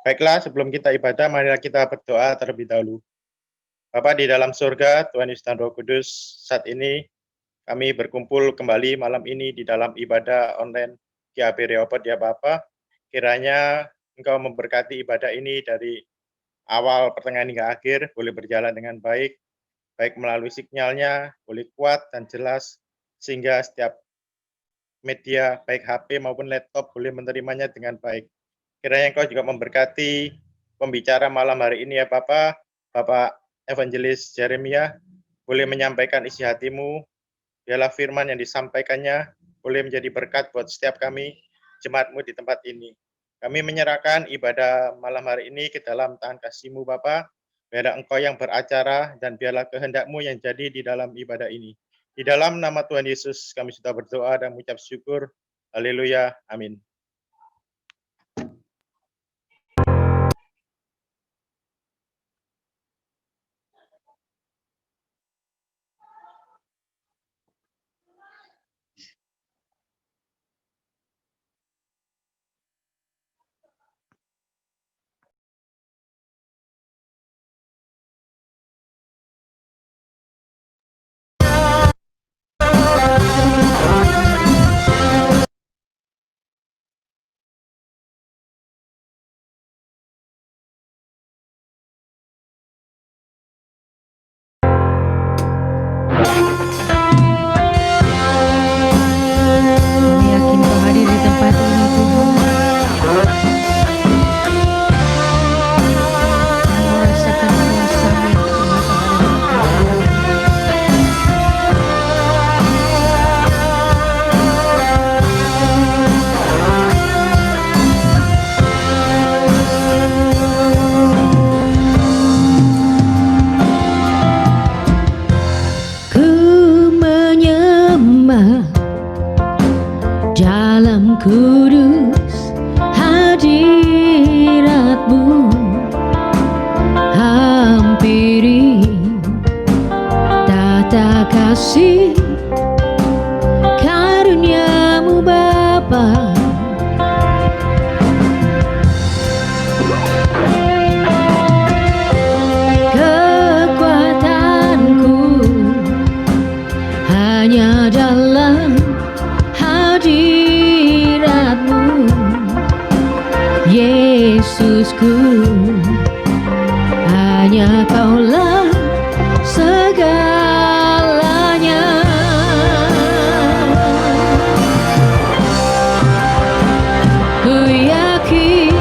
Baiklah, sebelum kita ibadah, marilah kita berdoa terlebih dahulu. Bapa di dalam surga, Tuhan Yesus dan Roh Kudus, saat ini kami berkumpul kembali malam ini di dalam ibadah online GAP Rehoboth ya Bapa. Kiranya Engkau memberkati ibadah ini dari awal, pertengahan hingga akhir, boleh berjalan dengan baik melalui sinyalnya, boleh kuat dan jelas, sehingga setiap media, baik HP maupun laptop, boleh menerimanya dengan baik. Kiranya Engkau juga memberkati pembicara malam hari ini ya Bapak Evangelis Jeremia, boleh menyampaikan isi hatimu, biarlah firman yang disampaikannya boleh menjadi berkat buat setiap kami, jemaat-Mu di tempat ini. Kami menyerahkan ibadah malam hari ini ke dalam tangan kasih-Mu Bapa, biarlah Engkau yang beracara dan biarlah kehendak-Mu yang jadi di dalam ibadah ini. Di dalam nama Tuhan Yesus kami sudah berdoa dan mengucap syukur. Haleluya. Amin. Kami yakin Kau hadir di tempat ini Tuhan. Kami merasakan kuasa-Mu Tuhan Ku menyembah dalam kudus hadirat-Mu, hampiri tata kasih karunia-Mu Bapa. Kekuatanku hanya dalam hadirat-Mu, Yesusku, hanya Kaulah segalanya. Ku yakin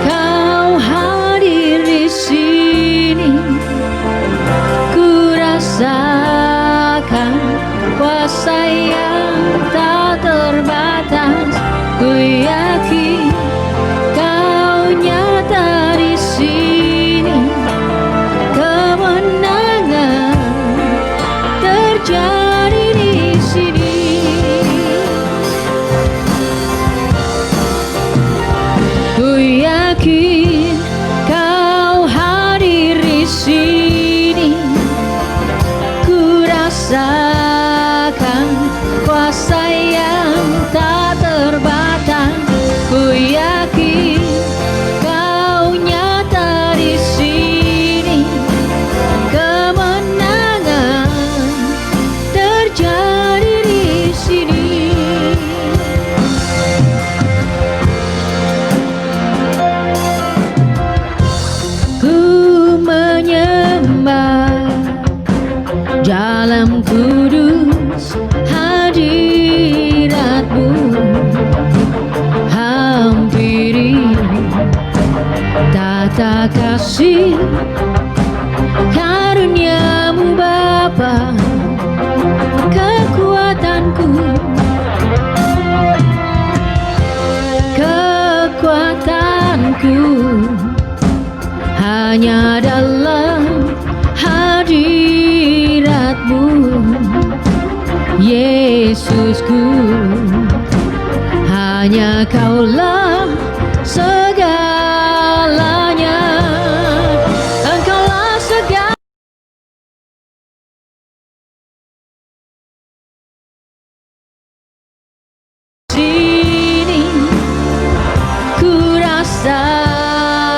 Kau hadir di sini, ku rasakan kuasa yang tak terbatas. Ku yakin Kau nyata di sini, kemenangan terjadi di sini. Ku yakin Kau hadir di sini, ku rasakan kuasa yang tak terbatas. Ku yakin Kau nyata di sini, kemenangan terjadi di sini. Ku menyembah dalam kudus hadirat-Mu, hampiri tata kasih karunia-Mu Bapa. Kekuatanku hanya dalam hadirat-Mu, Yesusku. Hanya Kaulah segalanya, Engkaulah segalanya. Sini ku rasakan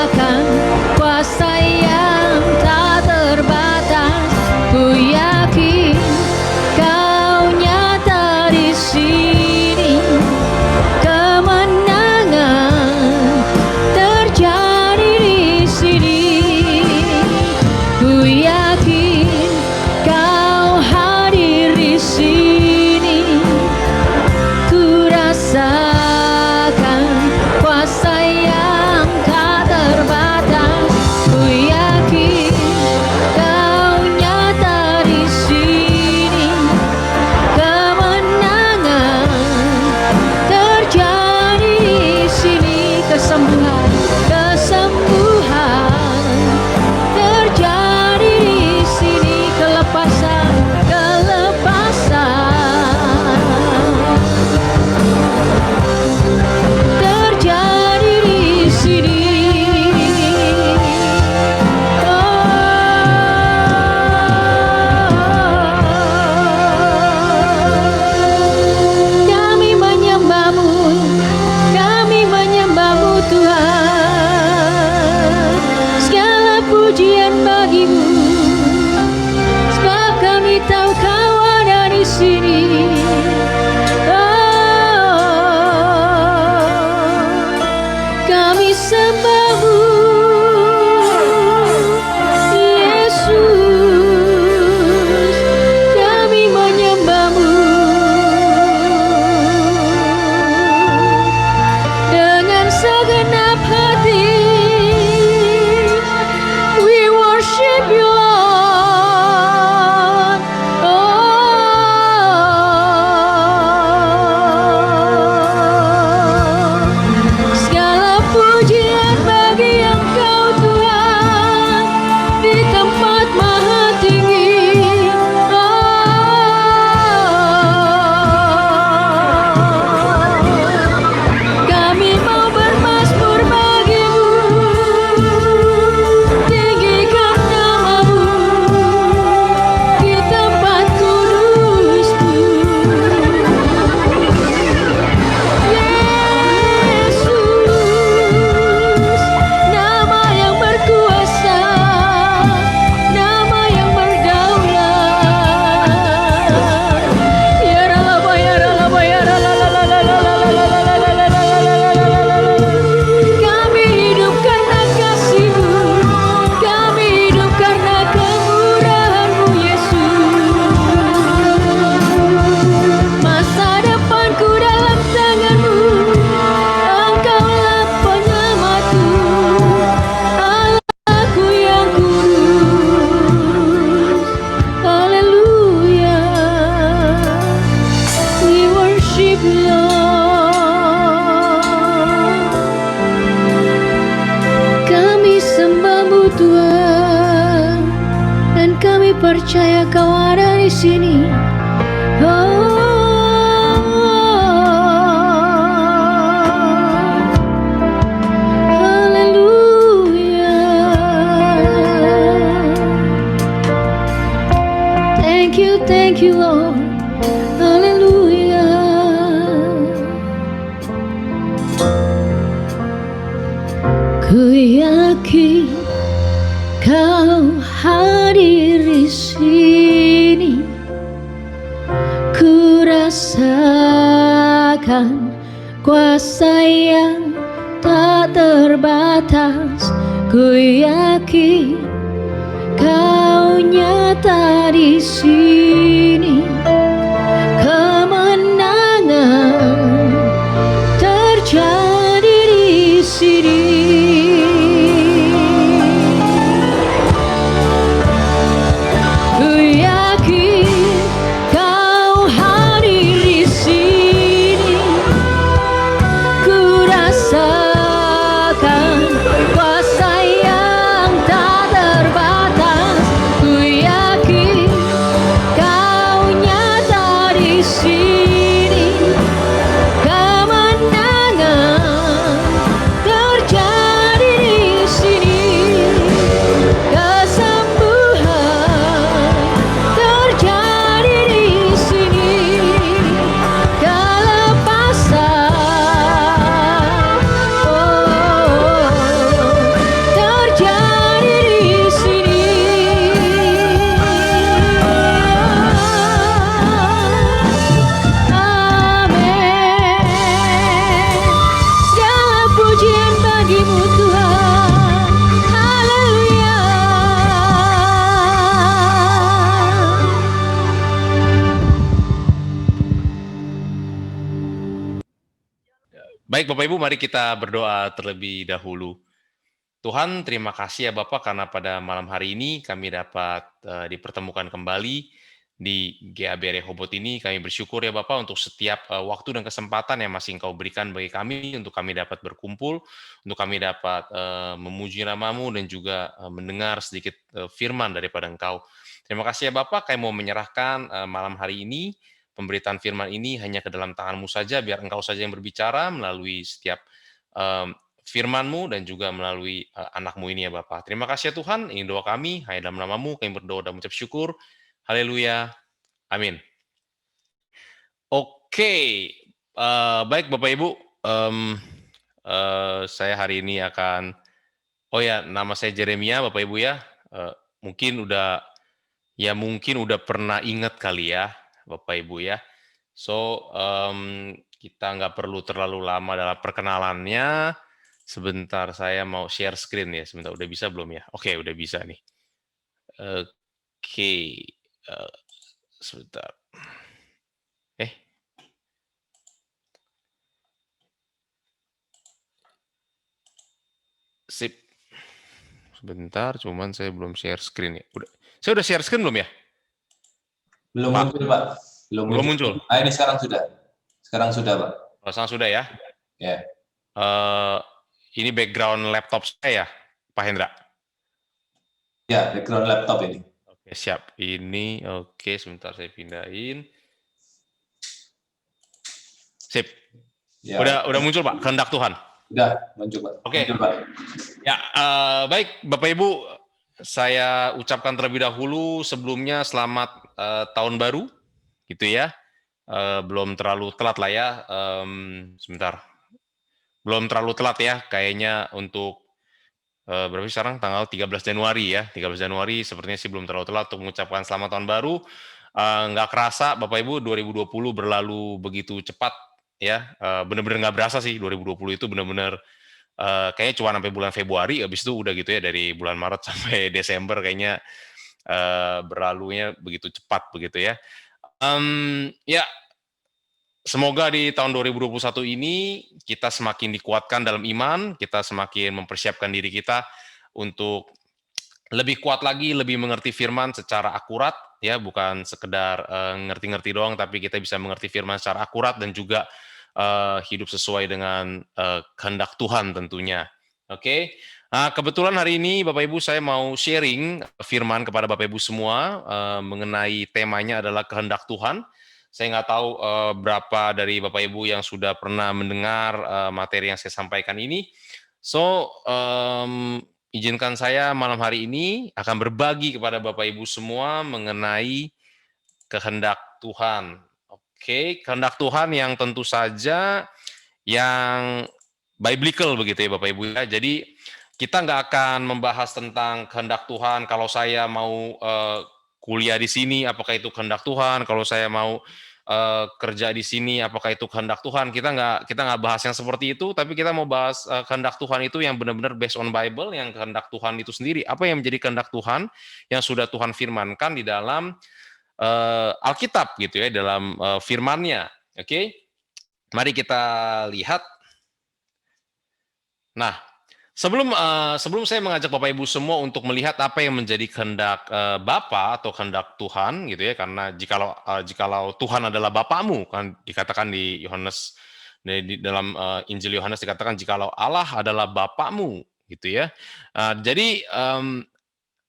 sembahmu, Yesus, kami menyembahmu dengan segenap hati. We worship you, Lord. Segala pujian bagi Engkau Tuhan di tempat maha tinggi. Kami mau bermazmur bagimu, tinggikan namamu di tempat kudusmu. Yesus, nama yang berkuasa, nama yang berdaulat. Ya Rabba, ya Rabba, ya kami hidup karena kasih-Mu, kami hidup karena kemurahan-Mu, Yesus. Masa depanku dalam tangan-Mu, Engkaulah penyelamatku, Allahku yang kudus. Haleluya, we worship you, Lord. Kami sembahmu Tuhan, dan kami percaya Kau ada di sini. Hallelujah. Thank you, Lord. Hallelujah. Ku yakin Kau hadir di sini. Ku rasakan kuasa yang tak terbatas. Ku yakin Kau nyata di sini. Kemenangan terjadi di sini. Ku yakin Kau hadir di sini. Ku rasakan kuasa yang tak terbatas. Ku yakin Kau nyata di sini. Kemenangan terjadi di sini. Kesembuhan terjadi di sini. Kelepasan terjadi di sini. Amin. Segala pujian bagi-Mu Tuhan. Haleluya. Baik Bapak Ibu, mari kita berdoa terlebih dahulu. Tuhan, terima kasih ya Bapak karena pada malam hari ini kami dapat dipertemukan kembali di GAB Rehoboth ini. Kami bersyukur ya Bapak untuk setiap waktu dan kesempatan yang masih Engkau berikan bagi kami untuk kami dapat berkumpul, untuk kami dapat memuji nama-Mu dan juga mendengar sedikit firman daripada Engkau. Terima kasih ya Bapak, kami mau menyerahkan malam hari ini pemberitaan firman ini hanya ke dalam tangan-Mu saja, biar Engkau saja yang berbicara melalui setiap firman-Mu dan juga melalui anak-Mu ini ya Bapak. Terima kasih ya Tuhan, ini doa kami, hanya dalam nama-Mu kami berdoa dan mengucap syukur. Haleluya, amin. Oke, baik Bapak Ibu, saya hari ini akan, nama saya Jeremia Bapak Ibu ya, mungkin udah pernah ingat kali ya Bapak Ibu ya. So, kita nggak perlu terlalu lama dalam perkenalannya. Sebentar, saya mau share screen ya. Sebentar, udah bisa belum ya? Oke, udah bisa nih. Oke, sebentar. Sip. Sebentar, cuman saya belum share screen ya. Saya udah share screen belum ya? Belum Pak? muncul, Pak. Belum muncul. Ini sekarang sudah. Sekarang sudah, Pak. Oh, sekarang sudah ya? Ya. Ini background laptop saya ya, Pak Hendra? Ya, background laptop ini. Oke, siap. Ini, oke, sebentar saya pindahin. Sip. Ya. Udah muncul, Pak, kehendak Tuhan? Udah muncul, Pak. Oke. Muncul, Pak. Ya, baik, Bapak Ibu, saya ucapkan terlebih dahulu sebelumnya selamat tahun baru, gitu ya. Belum terlalu telat lah ya. Sebentar. Belum terlalu telat ya, kayaknya untuk berapa sih sekarang? Tanggal 13 Januari ya. 13 Januari sepertinya sih belum terlalu telat untuk mengucapkan selamat tahun baru. Nggak kerasa Bapak Ibu 2020 berlalu begitu cepat ya. Benar-benar nggak berasa sih 2020 itu benar-benar kayaknya cuma sampai bulan Februari, habis itu udah gitu ya, dari bulan Maret sampai Desember kayaknya berlalunya begitu cepat begitu ya. Ya, semoga di tahun 2021 ini kita semakin dikuatkan dalam iman, kita semakin mempersiapkan diri kita untuk lebih kuat lagi, lebih mengerti firman secara akurat, ya, bukan sekedar ngerti-ngerti doang, tapi kita bisa mengerti firman secara akurat dan juga hidup sesuai dengan kehendak Tuhan tentunya. Oke, kebetulan hari ini Bapak Ibu saya mau sharing firman kepada Bapak Ibu semua mengenai temanya adalah kehendak Tuhan. Saya nggak tahu berapa dari Bapak Ibu yang sudah pernah mendengar materi yang saya sampaikan ini. So, izinkan saya malam hari ini akan berbagi kepada Bapak Ibu semua mengenai kehendak Tuhan. Oke, kehendak Tuhan yang tentu saja yang biblical begitu ya Bapak Ibu ya. Jadi kita nggak akan membahas tentang kehendak Tuhan. Kalau saya mau kuliah di sini, apakah itu kehendak Tuhan? Kalau saya mau kerja di sini, apakah itu kehendak Tuhan? Kita nggak bahas yang seperti itu, tapi kita mau bahas kehendak Tuhan itu yang benar-benar based on Bible, yang kehendak Tuhan itu sendiri. Apa yang menjadi kehendak Tuhan yang sudah Tuhan firmankan di dalam Alkitab gitu ya, dalam firman-Nya. Oke, mari kita lihat. Nah, sebelum saya mengajak Bapak Ibu semua untuk melihat apa yang menjadi kehendak Bapa atau kehendak Tuhan gitu ya, karena jikalau Tuhan adalah Bapamu, kan dikatakan di Yohanes, di dalam Injil Yohanes dikatakan jikalau Allah adalah Bapamu gitu ya. Jadi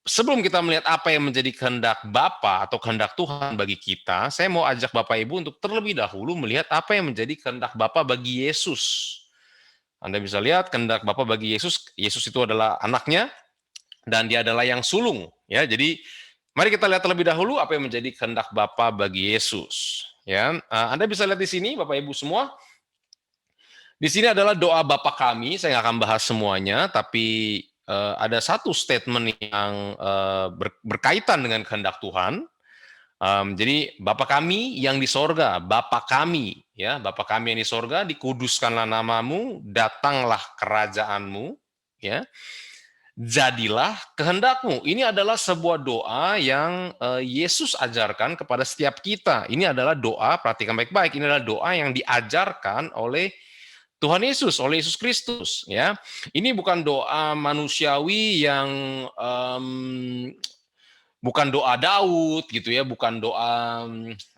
sebelum kita melihat apa yang menjadi kehendak Bapa atau kehendak Tuhan bagi kita, saya mau ajak Bapak Ibu untuk terlebih dahulu melihat apa yang menjadi kehendak Bapa bagi Yesus. Anda bisa lihat kehendak Bapa bagi Yesus. Yesus itu adalah anaknya dan dia adalah yang sulung ya. Jadi mari kita lihat terlebih dahulu apa yang menjadi kehendak Bapa bagi Yesus ya. Anda bisa lihat di sini Bapak Ibu semua. Di sini adalah doa Bapa kami. Saya nggak akan bahas semuanya, tapi ada satu statement yang berkaitan dengan kehendak Tuhan. Jadi Bapa kami yang di sorga, Bapa kami, ya Bapa kami yang di sorga, dikuduskanlah namamu, datanglah kerajaanmu, ya, jadilah kehendakmu. Ini adalah sebuah doa yang Yesus ajarkan kepada setiap kita. Ini adalah doa, perhatikan baik-baik, ini adalah doa yang diajarkan oleh Tuhan Yesus, oleh Yesus Kristus, ya. Ini bukan doa manusiawi yang bukan doa Daud gitu ya, bukan doa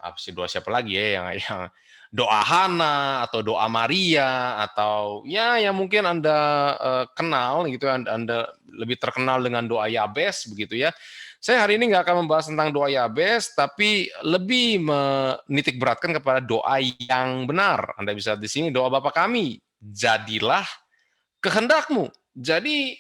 apa sih, doa siapa lagi ya yang doa Hana atau doa Maria atau ya yang mungkin Anda kenal gitu, Anda lebih terkenal dengan doa Yabes begitu ya. Saya hari ini nggak akan membahas tentang doa Yabes, tapi lebih menitik beratkan kepada doa yang benar. Anda bisa di sini doa Bapa kami, jadilah kehendakmu. Jadi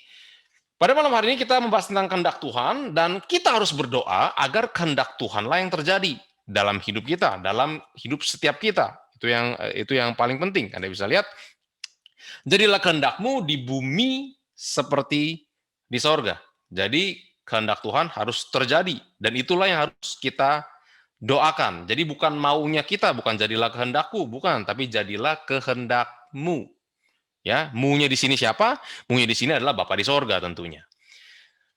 pada malam hari ini kita membahas tentang kehendak Tuhan dan kita harus berdoa agar kehendak Tuhanlah yang terjadi dalam hidup kita, dalam hidup setiap kita. Itu yang paling penting. Anda bisa lihat, jadilah kehendakmu di bumi seperti di sorga. Jadi kehendak Tuhan harus terjadi dan itulah yang harus kita doakan. Jadi bukan maunya kita, bukan jadilah kehendakku, bukan, tapi jadilah kehendakmu. Ya, mu-nya di sini siapa? Mu-nya di sini adalah Bapa di sorga tentunya.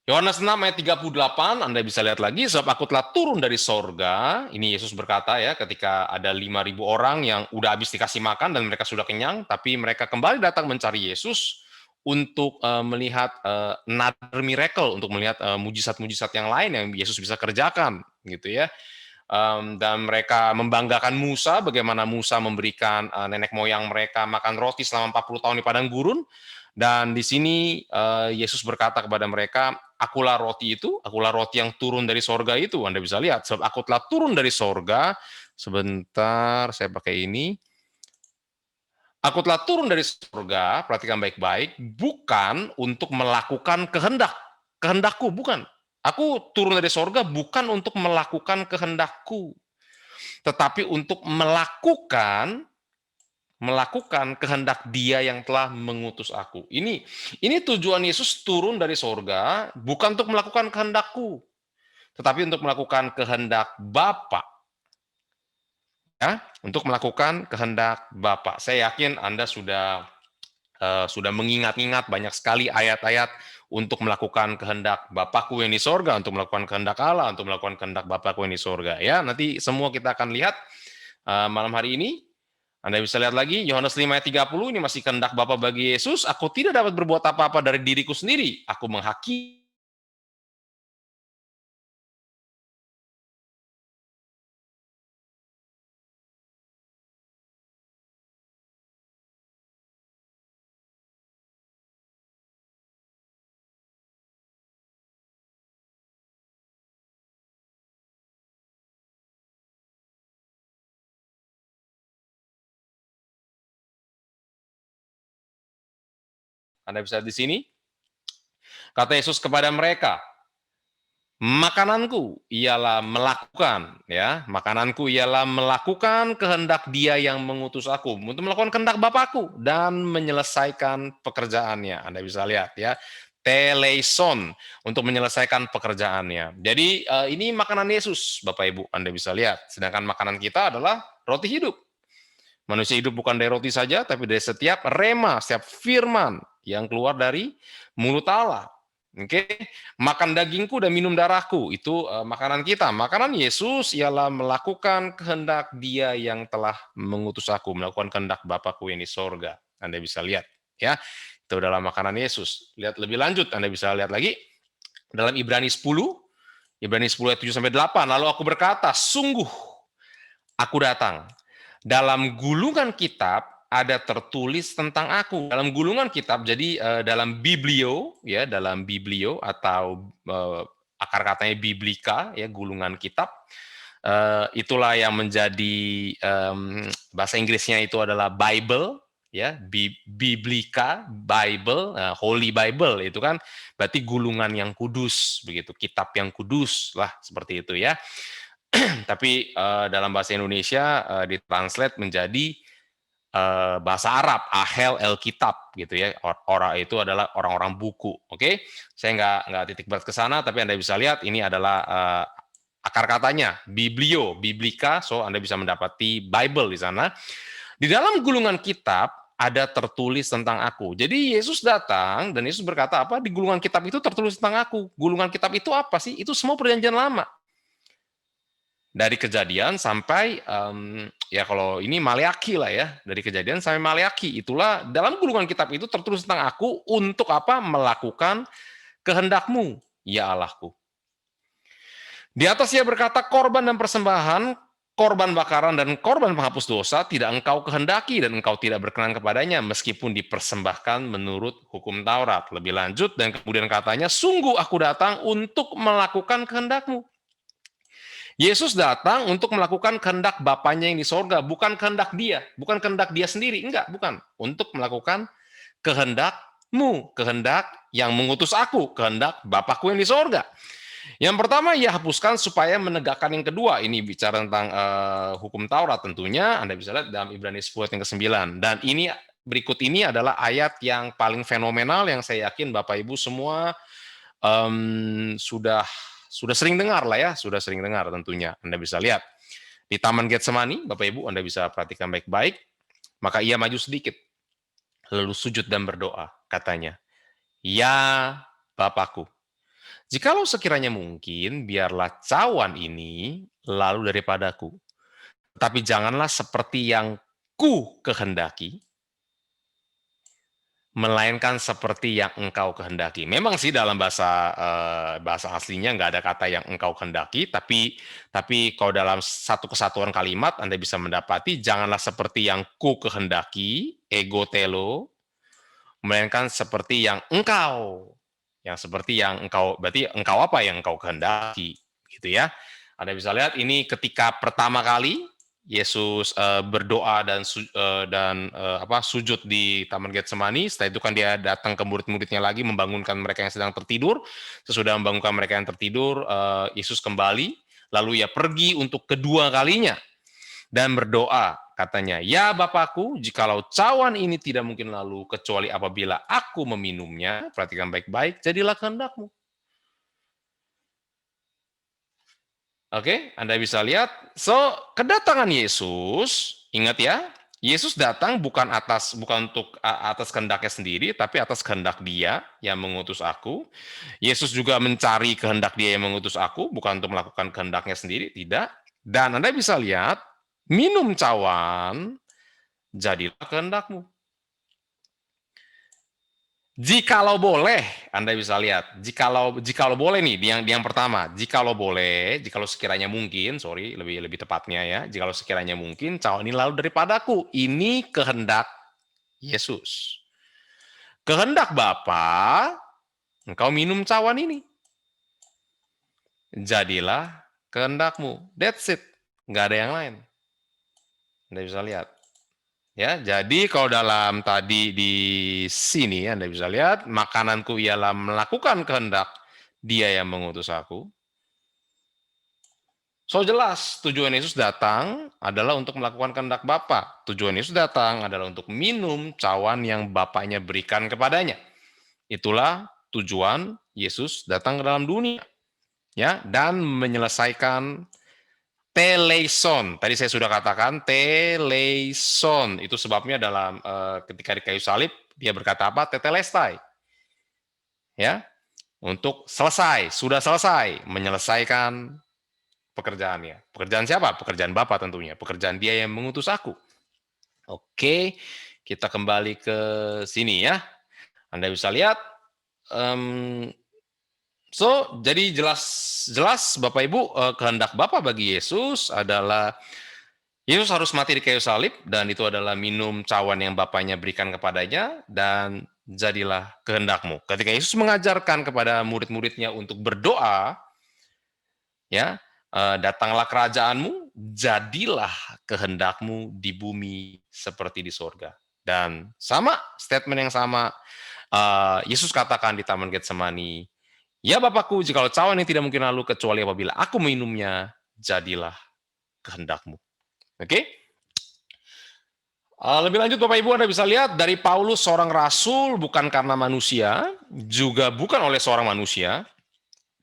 Yohanes 6 ayat 38, Anda bisa lihat lagi, sebab aku telah turun dari sorga, ini Yesus berkata ya, ketika ada 5.000 orang yang udah habis dikasih makan dan mereka sudah kenyang, tapi mereka kembali datang mencari Yesus untuk melihat another miracle, untuk melihat mujizat-mujizat yang lain yang Yesus bisa kerjakan, gitu ya. Dan mereka membanggakan Musa, bagaimana Musa memberikan nenek moyang mereka makan roti selama 40 tahun di padang gurun. Dan di sini Yesus berkata kepada mereka, akulah roti itu, akulah roti yang turun dari sorga itu. Anda bisa lihat, sebab aku telah turun dari sorga. Sebentar, saya pakai ini. Aku telah turun dari sorga, perhatikan baik-baik, bukan untuk melakukan kehendakku, bukan. Aku turun dari sorga bukan untuk melakukan kehendakku, tetapi untuk melakukan kehendak Dia yang telah mengutus aku. Ini tujuan Yesus turun dari sorga bukan untuk melakukan kehendakku, tetapi untuk melakukan kehendak Bapa. Ya, untuk melakukan kehendak Bapa. Saya yakin Anda sudah mengingat-ingat banyak sekali ayat-ayat untuk melakukan kehendak Bapakku yang di sorga, untuk melakukan kehendak Allah, untuk melakukan kehendak Bapakku yang di sorga. Ya, nanti semua kita akan lihat malam hari ini. Anda bisa lihat lagi, Yohanes 5 ayat 30, ini masih kehendak Bapa bagi Yesus, aku tidak dapat berbuat apa-apa dari diriku sendiri, aku menghakimi. Anda bisa lihat di sini, kata Yesus kepada mereka, makananku ialah melakukan, ya, makananku ialah melakukan kehendak Dia yang mengutus aku, untuk melakukan kehendak Bapakku dan menyelesaikan pekerjaannya. Anda bisa lihat ya, teleison, untuk menyelesaikan pekerjaannya. Jadi ini makanan Yesus, Bapak Ibu, Anda bisa lihat. Sedangkan makanan kita adalah roti hidup. Manusia hidup bukan dari roti saja, tapi dari setiap rema, setiap firman yang keluar dari mulut Allah. Oke, makan dagingku dan minum darahku, itu makanan kita. Makanan Yesus ialah melakukan kehendak Dia yang telah mengutus aku, melakukan kehendak Bapakku yang di sorga. Anda bisa lihat, ya, itu adalah makanan Yesus. Lihat lebih lanjut, Anda bisa lihat lagi dalam Ibrani 10 ayat 7-8. Lalu aku berkata, sungguh aku datang. Dalam gulungan kitab ada tertulis tentang aku. Dalam gulungan kitab, jadi dalam biblio, ya, dalam biblio atau akar katanya biblika, ya, gulungan kitab. Itulah yang menjadi bahasa Inggrisnya itu adalah Bible, ya, biblika, Bible, Holy Bible itu kan berarti gulungan yang kudus, begitu, kitab yang kudus lah, seperti itu ya. Tapi dalam bahasa Indonesia ditranslate menjadi bahasa Arab, ahel el kitab, gitu ya. Orang itu adalah orang-orang buku. Oke, saya nggak titik berat ke sana, tapi Anda bisa lihat ini adalah akar katanya biblio, biblika, so Anda bisa mendapati Bible di sana. Di dalam gulungan kitab ada tertulis tentang aku. Jadi Yesus datang dan Yesus berkata apa? Di gulungan kitab itu tertulis tentang aku. Gulungan kitab itu apa sih? Itu semua perjanjian lama. Dari Kejadian sampai ya kalau ini Maleaki lah ya, dari Kejadian sampai Maleaki, itulah dalam gulungan kitab itu tertulis tentang aku untuk apa? Melakukan kehendakmu, ya Allahku. Di atas ia berkata, korban dan persembahan, korban bakaran dan korban penghapus dosa tidak engkau kehendaki dan engkau tidak berkenan kepadanya meskipun dipersembahkan menurut hukum Taurat. Lebih lanjut dan kemudian katanya, sungguh aku datang untuk melakukan kehendakmu. Yesus datang untuk melakukan kehendak Bapaknya yang di sorga, bukan kehendak Dia, bukan kehendak Dia sendiri, enggak, bukan. Untuk melakukan kehendakmu, kehendak yang mengutus aku, kehendak Bapakku yang di sorga. Yang pertama, ia hapuskan supaya menegakkan yang kedua. Ini bicara tentang hukum Taurat tentunya, Anda bisa lihat dalam Ibrani 10 ayat yang ke-9. Dan ini berikut ini adalah ayat yang paling fenomenal yang saya yakin Bapak Ibu semua sudah sering dengar lah ya, sudah sering dengar tentunya. Anda bisa lihat di Taman Getsemani, Bapak Ibu, Anda bisa perhatikan baik-baik. Maka ia maju sedikit. lalu sujud dan berdoa, katanya, "Ya Bapakku, jikalau sekiranya mungkin, biarlah cawan ini lalu daripadaku. Tetapi janganlah seperti yang ku kehendaki, melainkan seperti yang engkau kehendaki." Memang sih dalam bahasa aslinya nggak ada kata yang engkau kehendaki, tapi kalau dalam satu kesatuan kalimat Anda bisa mendapati janganlah seperti yang ku kehendaki, ego telo, melainkan seperti yang engkau. Yang seperti yang engkau, berarti engkau apa yang engkau kehendaki, gitu ya. Anda bisa lihat ini ketika pertama kali Yesus berdoa dan sujud di Taman Getsemani. Setelah itu kan dia datang ke murid-muridnya lagi, membangunkan mereka yang sedang tertidur. Sesudah membangunkan mereka yang tertidur, Yesus kembali, lalu ia pergi untuk kedua kalinya dan berdoa, katanya, "Ya Bapakku, jikalau cawan ini tidak mungkin lalu kecuali apabila aku meminumnya," perhatikan baik-baik, "jadilah kehendak-Mu." Oke, Anda bisa lihat. So, kedatangan Yesus, ingat ya, Yesus datang bukan untuk atas kehendaknya sendiri, tapi atas kehendak Dia yang mengutus aku. Yesus juga mencari kehendak Dia yang mengutus aku, bukan untuk melakukan kehendaknya sendiri, tidak. Dan Anda bisa lihat, minum cawan, jadilah kehendak-Mu. Jikalau boleh, Anda bisa lihat, jikalau boleh nih, di yang pertama, jikalau boleh, jikalau sekiranya mungkin, lebih tepatnya ya, jikalau sekiranya mungkin, cawan ini lalu daripadaku. Ini kehendak Yesus. Kehendak Bapa, engkau minum cawan ini. Jadilah kehendak-Mu. That's it. Nggak ada yang lain. Anda bisa lihat. Ya, jadi kalau dalam tadi di sini Anda bisa lihat, makananku ialah melakukan kehendak Dia yang mengutus aku. So jelas tujuan Yesus datang adalah untuk melakukan kehendak Bapa. Tujuan Yesus datang adalah untuk minum cawan yang Bapaknya berikan kepadanya. Itulah tujuan Yesus datang ke dalam dunia. Ya, dan menyelesaikan teleison. Tadi saya sudah katakan teleison. Itu sebabnya dalam ketika di kayu salib dia berkata apa? Tetelestai. Ya. Untuk selesai, sudah selesai menyelesaikan pekerjaannya. Pekerjaan siapa? Pekerjaan Bapa tentunya. Pekerjaan Dia yang mengutus aku. Oke, kita kembali ke sini ya. Anda bisa lihat jadi jelas Bapak Ibu, kehendak Bapa bagi Yesus adalah Yesus harus mati di kayu salib, dan itu adalah minum cawan yang Bapaknya berikan kepadanya, dan jadilah kehendak-Mu. Ketika Yesus mengajarkan kepada murid-muridnya untuk berdoa, ya, datanglah kerajaan-Mu, jadilah kehendak-Mu di bumi seperti di sorga. Dan sama, statement yang sama, Yesus katakan di Taman Getsemani, "Ya Bapakku, jikalau cawan ini tidak mungkin lalu kecuali apabila aku minumnya, jadilah kehendak-Mu." Oke? Lebih lanjut Bapak Ibu, Anda bisa lihat dari Paulus, seorang rasul bukan karena manusia, juga bukan oleh seorang manusia,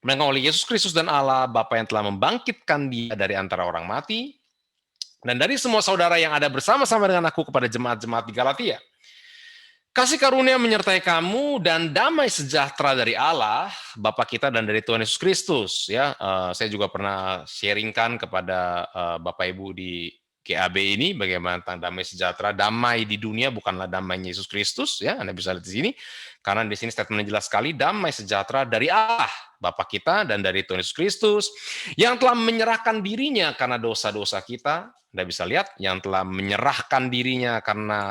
melainkan oleh Yesus Kristus dan Allah Bapa yang telah membangkitkan Dia dari antara orang mati, dan dari semua saudara yang ada bersama-sama dengan aku kepada jemaat-jemaat di Galatia. Kasih karunia menyertai kamu dan damai sejahtera dari Allah, Bapa kita, dan dari Tuhan Yesus Kristus. Ya, saya juga pernah sharingkan kepada Bapak Ibu di GAB ini bagaimana tentang damai sejahtera. Damai di dunia bukanlah damai Yesus Kristus. Ya, Anda bisa lihat di sini, karena di sini statementnya jelas sekali, damai sejahtera dari Allah, Bapa kita, dan dari Tuhan Yesus Kristus, yang telah menyerahkan dirinya karena dosa-dosa kita. Anda bisa lihat, yang telah menyerahkan dirinya karena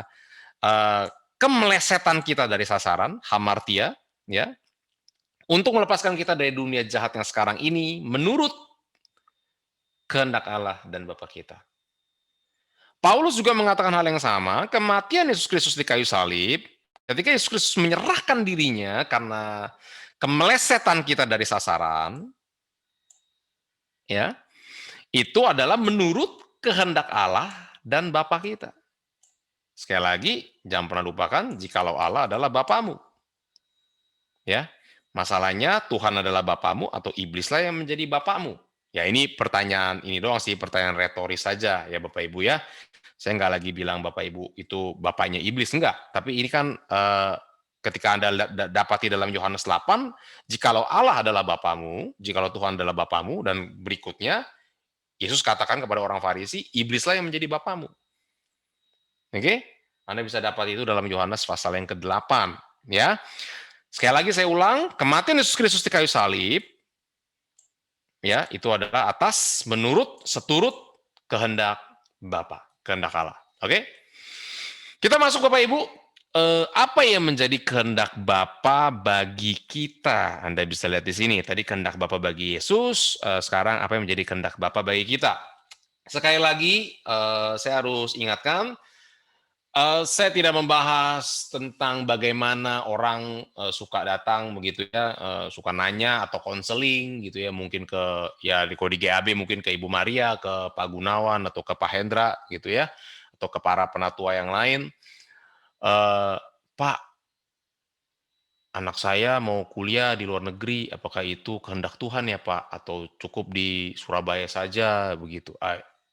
kemelesetan kita dari sasaran, hamartia, ya, untuk melepaskan kita dari dunia jahat yang sekarang ini, menurut kehendak Allah dan Bapa kita. Paulus juga mengatakan hal yang sama, kematian Yesus Kristus di kayu salib, ketika Yesus Kristus menyerahkan dirinya karena kemelesetan kita dari sasaran, ya, itu adalah menurut kehendak Allah dan Bapa kita. Sekali lagi, jangan pernah lupakan, jikalau Allah adalah Bapamu. Ya, masalahnya Tuhan adalah Bapamu atau iblislah yang menjadi Bapamu? Ya, ini pertanyaan ini doang sih, pertanyaan retoris saja ya Bapak Ibu ya. Saya nggak lagi bilang Bapak Ibu itu bapaknya iblis, enggak. Tapi ini kan ketika Anda dapati dalam Yohanes 8, jikalau Allah adalah Bapamu, jikalau Tuhan adalah Bapamu, dan berikutnya Yesus katakan kepada orang Farisi, iblislah yang menjadi Bapamu. Oke? Anda bisa dapat itu dalam Yohanes pasal yang ke-8. Ya. Sekali lagi saya ulang, kematian Yesus Kristus di kayu salib, ya, itu adalah atas menurut seturut kehendak Bapa, kehendak Allah. Oke? Kita masuk Bapak Ibu, apa yang menjadi kehendak Bapa bagi kita? Anda bisa lihat di sini. Tadi kehendak Bapa bagi Yesus, sekarang apa yang menjadi kehendak Bapa bagi kita? Sekali lagi, saya harus ingatkan, saya tidak membahas tentang bagaimana orang suka datang begitu ya, suka nanya atau konseling gitu ya, mungkin ke ya kalau di GAB mungkin ke Ibu Maria, ke Pak Gunawan atau ke Pak Hendra gitu ya, atau ke para penatua yang lain. Pak, anak saya mau kuliah di luar negeri, apakah itu kehendak Tuhan ya Pak? Atau cukup di Surabaya saja begitu?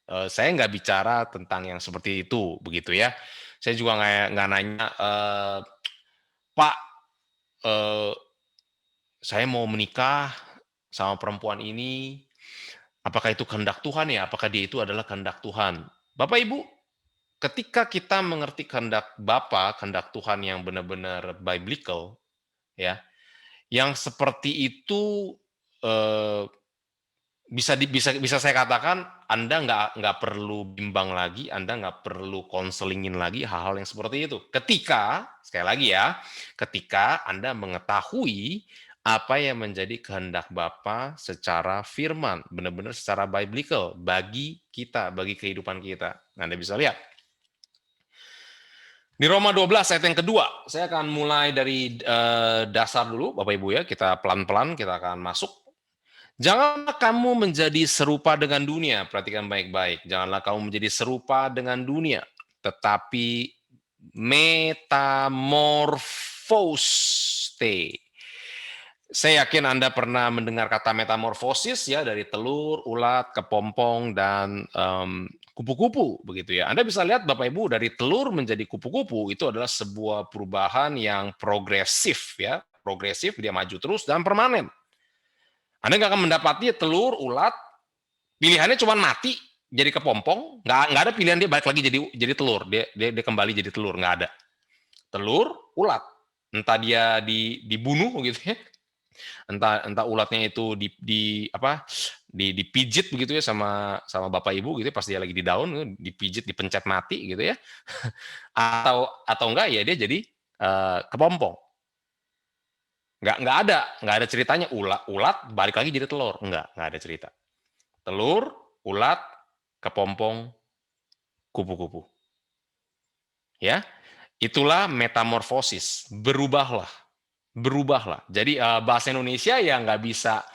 Saya nggak bicara tentang yang seperti itu begitu ya. Saya juga nggak nanya, Pak, saya mau menikah sama perempuan ini, apakah itu kehendak Tuhan ya? Apakah dia itu adalah kehendak Tuhan? Bapak Ibu, ketika kita mengerti kehendak Bapa, kehendak Tuhan yang benar-benar biblical, ya, yang seperti itu bisa saya katakan Anda nggak perlu bimbang lagi, Anda nggak perlu konselingin lagi hal-hal yang seperti itu. Ketika sekali lagi ya, ketika Anda mengetahui apa yang menjadi kehendak Bapa secara firman, benar-benar secara biblical bagi kita, bagi kehidupan kita. Anda bisa lihat di Roma 12 ayat yang kedua, saya akan mulai dari dasar dulu, Bapak Ibu ya, kita pelan-pelan kita akan masuk. Janganlah kamu menjadi serupa dengan dunia, perhatikan baik-baik. Janganlah kamu menjadi serupa dengan dunia, tetapi metamorfose. Saya yakin Anda pernah mendengar kata metamorfosis ya, dari telur, ulat, kepompong, dan kupu-kupu begitu ya. Anda bisa lihat Bapak Ibu, dari telur menjadi kupu-kupu itu adalah sebuah perubahan yang progresif ya, progresif, dia maju terus dan permanen. Anda nggak akan mendapati telur, ulat, pilihannya cuma mati jadi kepompong, nggak ada pilihan dia balik lagi jadi telur, dia kembali jadi telur, nggak ada. Telur, ulat, entah dia dibunuh gitu ya, entah ulatnya itu dipijit begitu ya sama bapak ibu gitu ya, pas dia lagi di daun dipijit, dipencet mati gitu ya, atau enggak ya dia jadi kepompong. Nggak ada ceritanya ulat balik lagi jadi telur, nggak ada cerita. Telur, ulat, kepompong, kupu-kupu. Ya, itulah metamorfosis, berubahlah. Jadi bahasa Indonesia ya nggak bisa,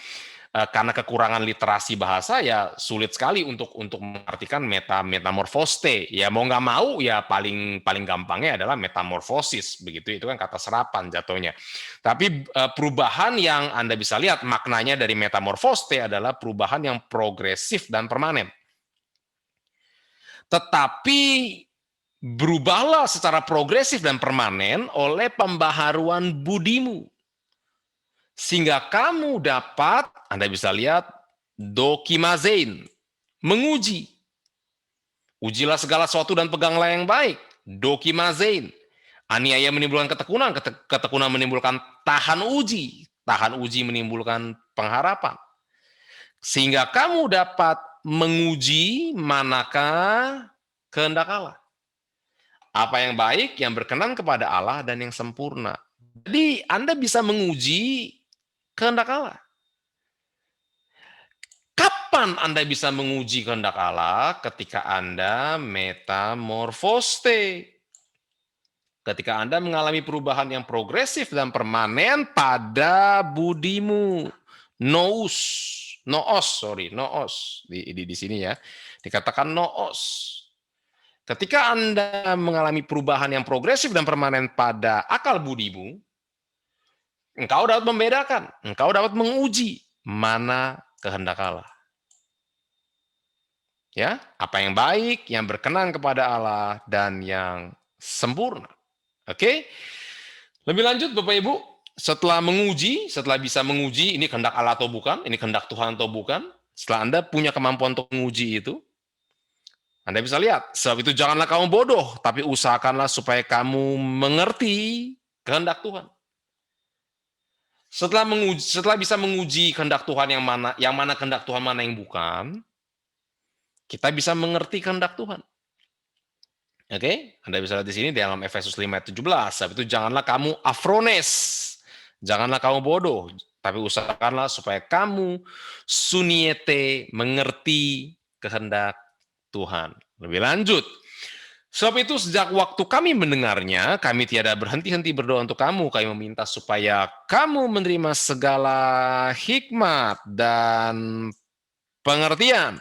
karena kekurangan literasi bahasa ya sulit sekali untuk mengartikan metamorfoste. Ya mau nggak mau ya paling gampangnya adalah metamorfosis begitu, itu kan kata serapan jatuhnya. Tapi perubahan yang Anda bisa lihat maknanya dari metamorfoste adalah perubahan yang progresif dan permanen. Tetapi berubahlah secara progresif dan permanen oleh pembaharuan budimu. Sehingga kamu dapat, Anda bisa lihat, dokimazein, menguji. Ujilah segala sesuatu dan peganglah yang baik. Dokimazein. Aniaya menimbulkan ketekunan, ketekunan menimbulkan tahan uji menimbulkan pengharapan. Sehingga kamu dapat menguji manakah kehendak Allah. Apa yang baik, yang berkenan kepada Allah, dan yang sempurna. Jadi Anda bisa menguji kehendak Allah. Kapan Anda bisa menguji kehendak Allah? Ketika Anda metamorfoste. Ketika Anda mengalami perubahan yang progresif dan permanen pada budimu. Noos di sini ya. Dikatakan noos. Ketika Anda mengalami perubahan yang progresif dan permanen pada akal budimu, engkau dapat membedakan, engkau dapat menguji mana kehendak Allah. Ya, apa yang baik, yang berkenan kepada Allah, dan yang sempurna. Oke? Lebih lanjut, Bapak Ibu, setelah bisa menguji, ini kehendak Allah atau bukan, ini kehendak Tuhan atau bukan, setelah Anda punya kemampuan untuk menguji itu, Anda bisa lihat, sebab itu janganlah kamu bodoh, tapi usahakanlah supaya kamu mengerti kehendak Tuhan. Setelah bisa menguji kehendak Tuhan yang mana kehendak Tuhan, mana yang bukan, kita bisa mengerti kehendak Tuhan. Oke, Anda bisa lihat di sini dalam Efesus 5 ayat 17. Sebab itu janganlah kamu afrones, janganlah kamu bodoh, tapi usahakanlah supaya kamu suniete, mengerti kehendak Tuhan. Lebih lanjut, sebab itu sejak waktu kami mendengarnya, kami tiada berhenti-henti berdoa untuk kamu. Kami meminta supaya kamu menerima segala hikmat dan pengertian.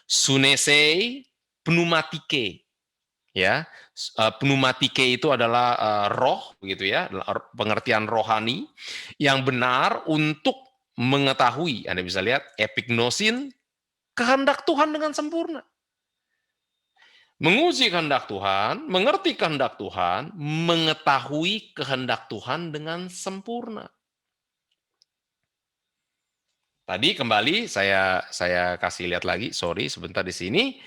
Sunese pneumatike, ya, pneumatike itu adalah roh, begitu ya, pengertian rohani yang benar untuk mengetahui. Anda bisa lihat epignosin, kehendak Tuhan dengan sempurna. Menguji kehendak Tuhan, mengerti kehendak Tuhan, mengetahui kehendak Tuhan dengan sempurna. Tadi kembali saya kasih lihat lagi, sorry sebentar di sini.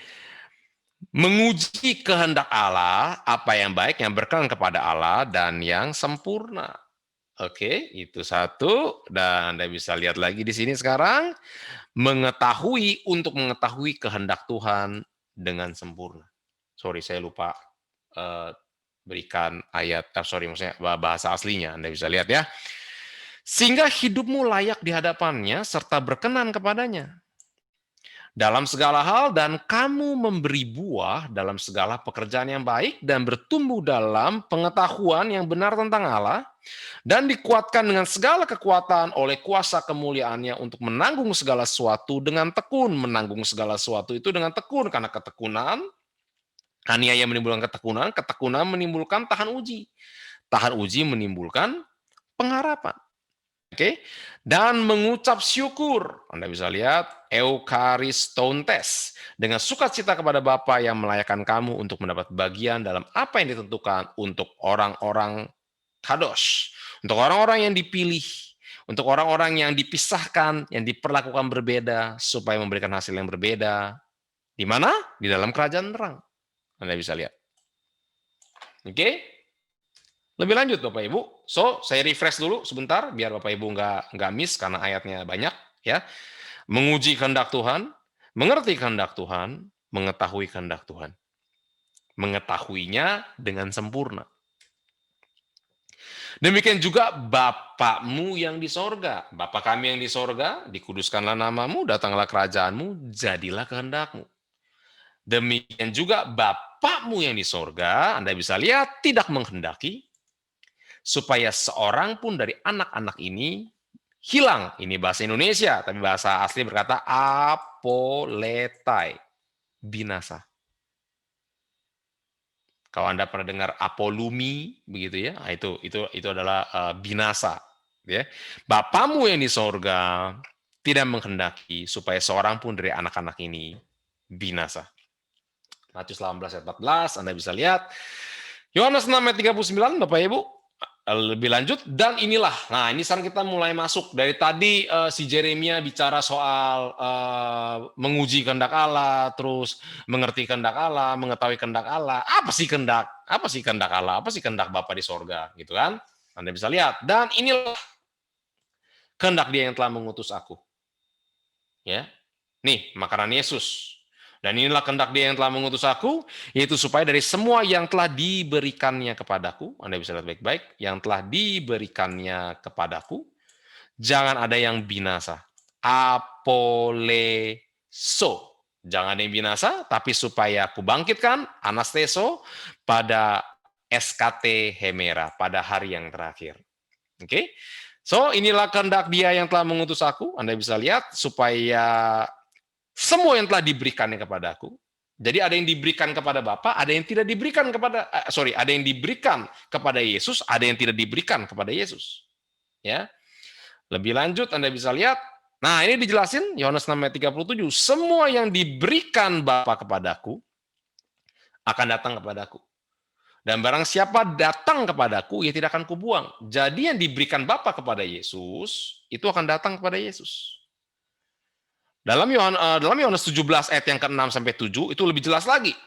Menguji kehendak Allah, apa yang baik, yang berkenan kepada Allah, dan yang sempurna. Oke, itu satu. Dan Anda bisa lihat lagi di sini sekarang. Untuk mengetahui kehendak Tuhan dengan sempurna. Sorry, saya lupa berikan ayat, maksudnya bahasa aslinya. Anda bisa lihat ya. Sehingga hidupmu layak di hadapannya serta berkenan kepadanya dalam segala hal, dan kamu memberi buah dalam segala pekerjaan yang baik dan bertumbuh dalam pengetahuan yang benar tentang Allah, dan dikuatkan dengan segala kekuatan oleh kuasa kemuliaannya untuk menanggung segala sesuatu dengan tekun. Menanggung segala sesuatu itu dengan tekun, karena ketekunan, aniaya menimbulkan ketekunan, ketekunan menimbulkan tahan uji, tahan uji menimbulkan pengharapan. Oke, dan mengucap syukur. Anda bisa lihat eucharistontes, dengan sukacita kepada Bapa yang melayakkan kamu untuk mendapat bagian dalam apa yang ditentukan untuk orang-orang kadosh, untuk orang-orang yang dipilih, untuk orang-orang yang dipisahkan, yang diperlakukan berbeda supaya memberikan hasil yang berbeda. Di mana? Di dalam kerajaan terang. Anda bisa lihat. Oke. Lebih lanjut Bapak Ibu, saya refresh dulu sebentar biar Bapak Ibu nggak miss karena ayatnya banyak ya. Menguji kehendak Tuhan, mengerti kehendak Tuhan, mengetahui kehendak Tuhan. Mengetahuinya dengan sempurna. Demikian juga Bapakmu yang di sorga. Bapa kami yang di sorga, dikuduskanlah namamu, datanglah kerajaanmu, jadilah kehendakmu. Demikian juga Bapakmu yang di sorga, Anda bisa lihat, tidak menghendaki supaya seorang pun dari anak-anak ini hilang. Ini bahasa Indonesia, tapi bahasa asli berkata apoletai, binasa. Kalau Anda pernah dengar apolumi, begitu ya, itu adalah binasa. Ya. Bapamu yang di sorga tidak menghendaki supaya seorang pun dari anak-anak ini binasa. Matius 18 ayat 14, Anda bisa lihat. Yohanes 6 ayat 39, Bapak Ibu. Lebih lanjut, dan inilah, nah ini sekarang kita mulai masuk dari tadi si Jeremia bicara soal menguji kehendak Allah, terus mengerti kehendak Allah, mengetahui kehendak Allah. Apa sih kehendak Allah? Apa sih kehendak Bapa di sorga? Gitu kan? Anda bisa lihat. Dan inilah kehendak Dia yang telah mengutus aku. Ya, nih makanan Yesus. Dan inilah kehendak Dia yang telah mengutus aku, yaitu supaya dari semua yang telah diberikannya kepadaku, Anda bisa lihat baik-baik, yang telah diberikannya kepadaku, jangan ada yang binasa. Apoleso. Jangan ada yang binasa, tapi supaya aku bangkitkan, anasteso, pada SKT Hemera, pada hari yang terakhir. Oke? So, inilah kehendak Dia yang telah mengutus aku, Anda bisa lihat, supaya semua yang telah diberikannya kepadaku. Jadi ada yang diberikan kepada Bapa, ada yang tidak diberikan ada yang diberikan kepada Yesus, ada yang tidak diberikan kepada Yesus. Ya. Lebih lanjut Anda bisa lihat Nah, ini dijelasin Yohanes 6 ayat 37, semua yang diberikan Bapa kepadaku akan datang kepadaku. Dan barang siapa datang kepadaku, ia tidak akan kubuang. Jadi yang diberikan Bapa kepada Yesus, itu akan datang kepada Yesus. Dalam Yohanes 17 ayat yang ke-6 sampai 7, itu lebih jelas lagi.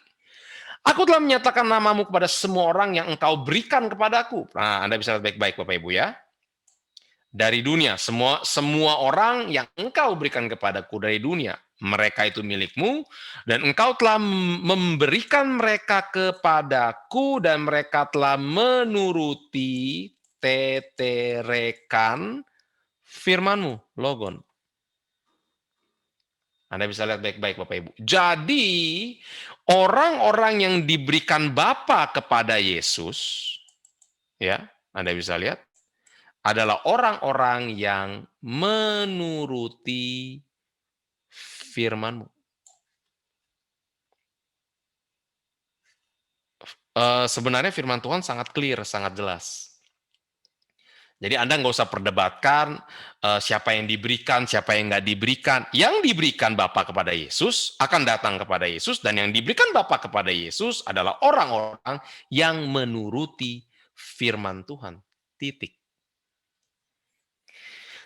Aku telah menyatakan namamu kepada semua orang yang engkau berikan kepadaku. Nah, Anda bisa lihat baik-baik Bapak Ibu ya. Dari dunia, semua orang yang engkau berikan kepadaku dari dunia, mereka itu milikmu, dan engkau telah memberikan mereka kepadaku, dan mereka telah menuruti teterekan firmanmu, logon. Anda bisa lihat baik-baik Bapak Ibu. Jadi, orang-orang yang diberikan Bapa kepada Yesus, ya, Anda bisa lihat, adalah orang-orang yang menuruti firman-Mu. Sebenarnya firman Tuhan sangat clear, sangat jelas. Jadi Anda nggak usah perdebatkan siapa yang diberikan, siapa yang nggak diberikan. Yang diberikan Bapa kepada Yesus akan datang kepada Yesus, dan yang diberikan Bapa kepada Yesus adalah orang-orang yang menuruti firman Tuhan. Titik.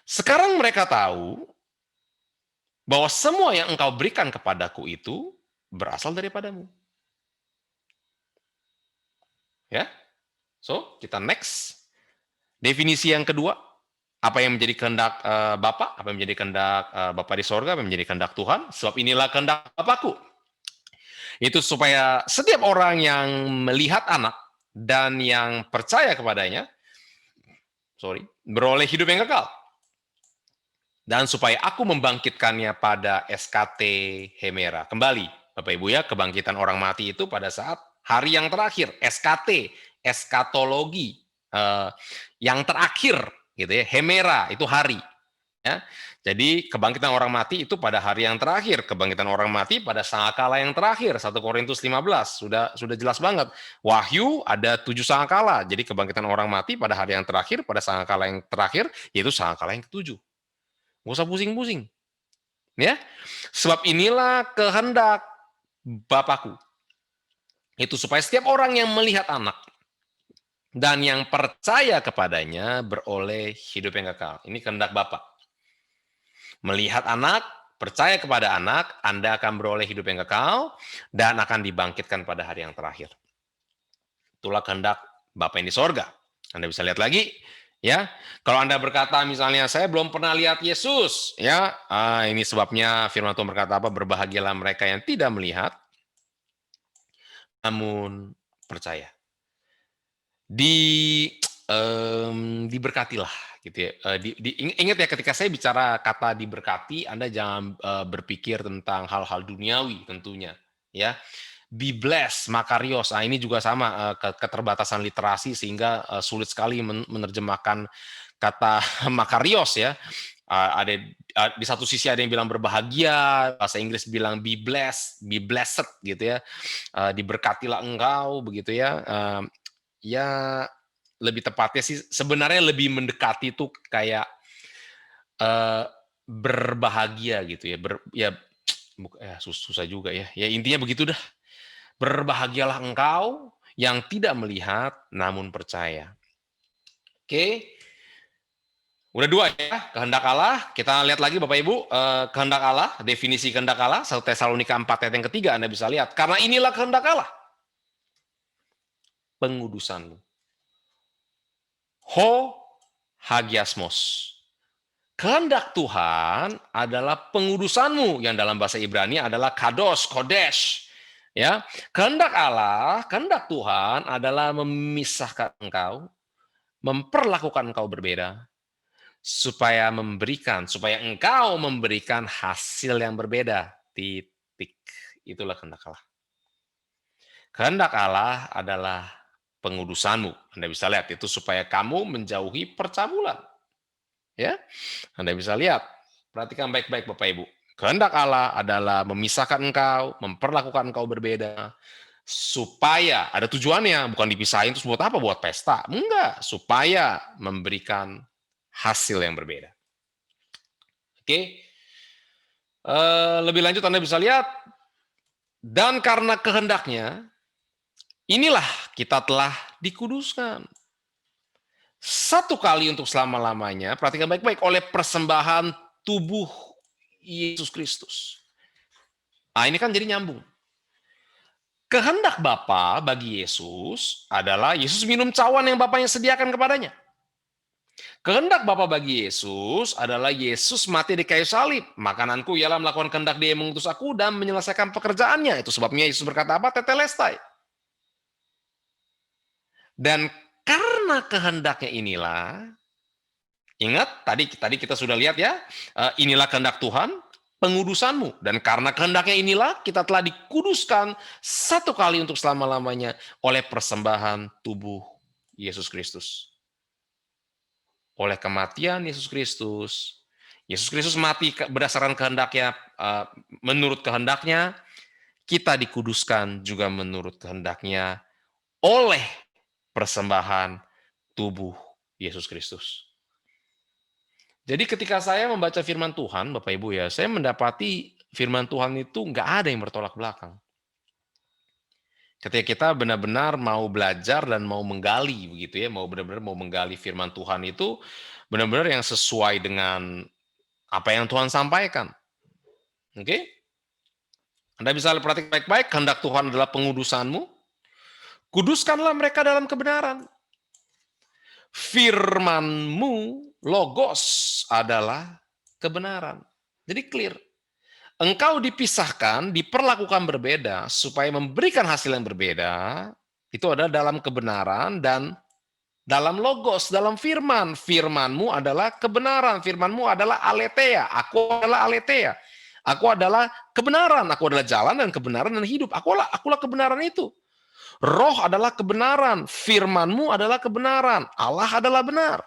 Sekarang mereka tahu bahwa semua yang engkau berikan kepadaku itu berasal daripadamu. Ya, so kita next. Definisi yang kedua, apa yang menjadi kehendak Bapa, apa yang menjadi kehendak Bapa di sorga, apa yang menjadi kehendak Tuhan. Sebab inilah kehendak Bapakku. Itu supaya setiap orang yang melihat anak dan yang percaya kepadanya, beroleh hidup yang kekal. Dan supaya aku membangkitkannya pada SKT Hemera. Kembali, Bapak Ibu ya, kebangkitan orang mati itu pada saat hari yang terakhir. SKT, eskatologi, yang terakhir, gitu ya. Hemera, itu hari. Ya. Jadi kebangkitan orang mati itu pada hari yang terakhir. Kebangkitan orang mati pada sangkakala yang terakhir. 1 Korintus 15, sudah jelas banget. Wahyu ada 7 sangkakala. Jadi kebangkitan orang mati pada hari yang terakhir, pada sangkakala yang terakhir, yaitu sangkakala yang ke-7. Nggak usah pusing-pusing. Ya. Sebab inilah kehendak Bapakku. Itu supaya setiap orang yang melihat anak dan yang percaya kepadanya beroleh hidup yang kekal. Ini kehendak Bapa. Melihat anak, percaya kepada anak, Anda akan beroleh hidup yang kekal dan akan dibangkitkan pada hari yang terakhir. Itulah kehendak Bapa yang di sorga. Anda bisa lihat lagi. Ya, kalau Anda berkata misalnya saya belum pernah lihat Yesus, ya, ini sebabnya firman Tuhan berkata apa? Berbahagialah mereka yang tidak melihat, namun percaya. Diberkatilah, gitu ya. Ingat ya, ketika saya bicara kata diberkati, Anda jangan berpikir tentang hal-hal duniawi tentunya, ya. Be blessed, makarios. Nah, ini juga sama, keterbatasan literasi sehingga sulit sekali menerjemahkan kata makarios ya. Ada di satu sisi ada yang bilang berbahagia, bahasa Inggris bilang be blessed, be blessed gitu ya. Diberkatilah engkau begitu ya. Ya lebih tepatnya sih sebenarnya lebih mendekati itu kayak berbahagia gitu ya. Susah juga ya. Ya intinya begitu dah. Berbahagialah engkau yang tidak melihat namun percaya. Oke. Udah 2 ya, kehendak Allah. Kita lihat lagi Bapak Ibu, kehendak Allah, definisi kehendak Allah, 1 Tesalonika 4 ayat yang ketiga Anda bisa lihat. Karena inilah kehendak Allah. Pengudusanmu. Ho hagiasmos. Kehendak Tuhan adalah pengudusanmu, yang dalam bahasa Ibrani adalah kados, kodesh. Ya, kehendak Allah, kehendak Tuhan adalah memisahkan engkau, memperlakukan engkau berbeda, supaya engkau memberikan hasil yang berbeda. Titik. Itulah kehendak Allah. Kehendak Allah adalah pengudusanmu. Anda bisa lihat itu supaya kamu menjauhi percabulan. Ya, Anda bisa lihat. Perhatikan baik-baik Bapak Ibu. Kehendak Allah adalah memisahkan engkau, memperlakukan engkau berbeda, supaya ada tujuannya, bukan dipisahin terus buat apa? Buat pesta. Enggak, supaya memberikan hasil yang berbeda. Oke. Lebih lanjut Anda bisa lihat, dan karena kehendaknya, inilah kita telah dikuduskan. Satu kali untuk selama-lamanya, perhatikan baik-baik, oleh persembahan tubuh Yesus Kristus. Nah, ini kan jadi nyambung. Kehendak Bapa bagi Yesus adalah Yesus minum cawan yang Bapaknya sediakan kepadanya. Kehendak Bapa bagi Yesus adalah Yesus mati di kayu salib. Makananku ialah melakukan kehendak Dia yang mengutus aku dan menyelesaikan pekerjaannya. Itu sebabnya Yesus berkata apa? Tetelestai. Dan karena kehendaknya inilah, ingat tadi kita sudah lihat ya, inilah kehendak Tuhan, pengudusanmu. Dan karena kehendaknya inilah kita telah dikuduskan satu kali untuk selama-lamanya oleh persembahan tubuh Yesus Kristus. Oleh kematian Yesus Kristus mati berdasarkan kehendaknya, menurut kehendaknya, kita dikuduskan juga menurut kehendaknya oleh persembahan tubuh Yesus Kristus. Jadi ketika saya membaca firman Tuhan, Bapak Ibu ya, saya mendapati firman Tuhan itu nggak ada yang bertolak belakang. Ketika kita benar-benar mau belajar dan mau menggali begitu ya, benar-benar mau menggali firman Tuhan itu benar-benar yang sesuai dengan apa yang Tuhan sampaikan. Oke? Anda bisa perhatikan baik-baik, kehendak Tuhan adalah pengudusanmu. Kuduskanlah mereka dalam kebenaran. Firman-Mu, logos, adalah kebenaran. Jadi clear. Engkau dipisahkan, diperlakukan berbeda, supaya memberikan hasil yang berbeda, itu adalah dalam kebenaran dan dalam logos, dalam firman. Firman-Mu adalah kebenaran, firman-Mu adalah aletheia, aku adalah aletheia. Aku adalah kebenaran, aku adalah jalan dan kebenaran dan hidup. Akulah kebenaran itu. Roh adalah kebenaran, firman-Mu adalah kebenaran, Allah adalah benar.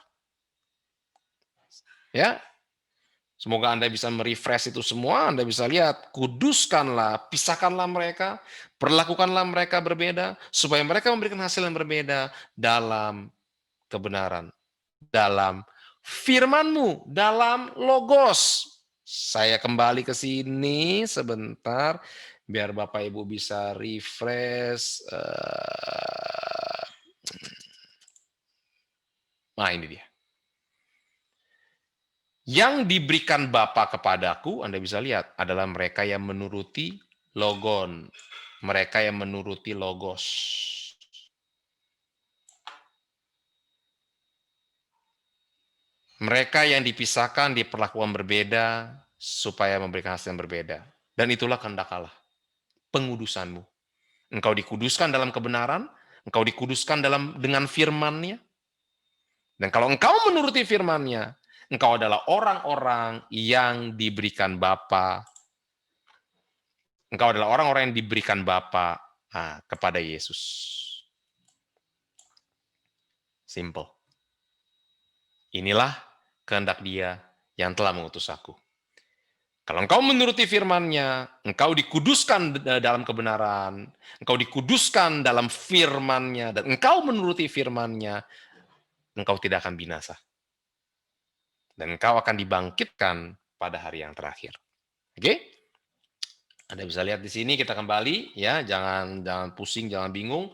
Ya, semoga Anda bisa merefresh itu semua, Anda bisa lihat, kuduskanlah, pisahkanlah mereka, perlakukanlah mereka berbeda, supaya mereka memberikan hasil yang berbeda dalam kebenaran, dalam firman-Mu, dalam logos. Saya kembali ke sini sebentar, biar Bapak Ibu bisa refresh. Nah, ini dia. Yang diberikan Bapa kepadaku, Anda bisa lihat, adalah mereka yang menuruti logon. Mereka yang menuruti logos. Mereka yang dipisahkan, diperlakukan berbeda, supaya memberikan hasil yang berbeda. Dan itulah kehendak Allah. Pengudusanmu. Engkau dikuduskan dalam kebenaran, engkau dikuduskan dengan firman-Nya. Dan kalau engkau menuruti firman-Nya, engkau adalah orang-orang yang diberikan Bapa. Engkau adalah orang-orang yang diberikan Bapa kepada Yesus. Simple. Inilah kehendak Dia yang telah mengutus aku. Kalau engkau menuruti firman-Nya, engkau dikuduskan dalam kebenaran, engkau dikuduskan dalam firman-Nya, dan engkau menuruti firman-Nya, engkau tidak akan binasa. Dan engkau akan dibangkitkan pada hari yang terakhir. Oke? Anda bisa lihat di sini, kita kembali, ya, jangan pusing, jangan bingung.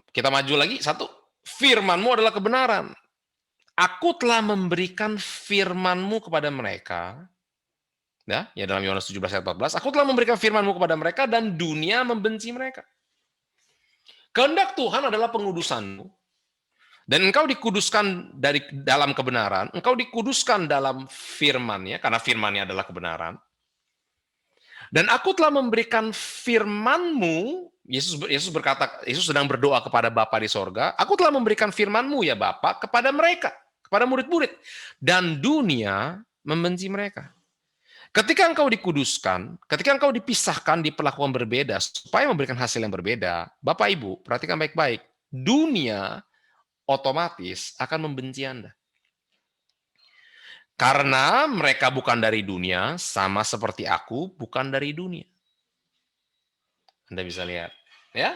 Kita maju lagi, satu. Firman-Mu adalah kebenaran. Aku telah memberikan firman-Mu kepada mereka. Ya dalam Yohanes 17 ayat 14, aku telah memberikan firman-Mu kepada mereka dan dunia membenci mereka. Kehendak Tuhan adalah pengudusan-Mu. Dan engkau dikuduskan dalam kebenaran, engkau dikuduskan dalam firman-Nya, karena firman-Nya adalah kebenaran. Dan aku telah memberikan firman-Mu, Yesus berkata, Yesus sedang berdoa kepada Bapa di sorga, aku telah memberikan firman-Mu ya Bapa kepada mereka, kepada murid-murid. Dan dunia membenci mereka. Ketika engkau dikuduskan, ketika engkau dipisahkan, diperlakukan berbeda, supaya memberikan hasil yang berbeda, Bapak Ibu, perhatikan baik-baik, dunia otomatis akan membenci Anda. Karena mereka bukan dari dunia, sama seperti aku bukan dari dunia. Anda bisa lihat, ya.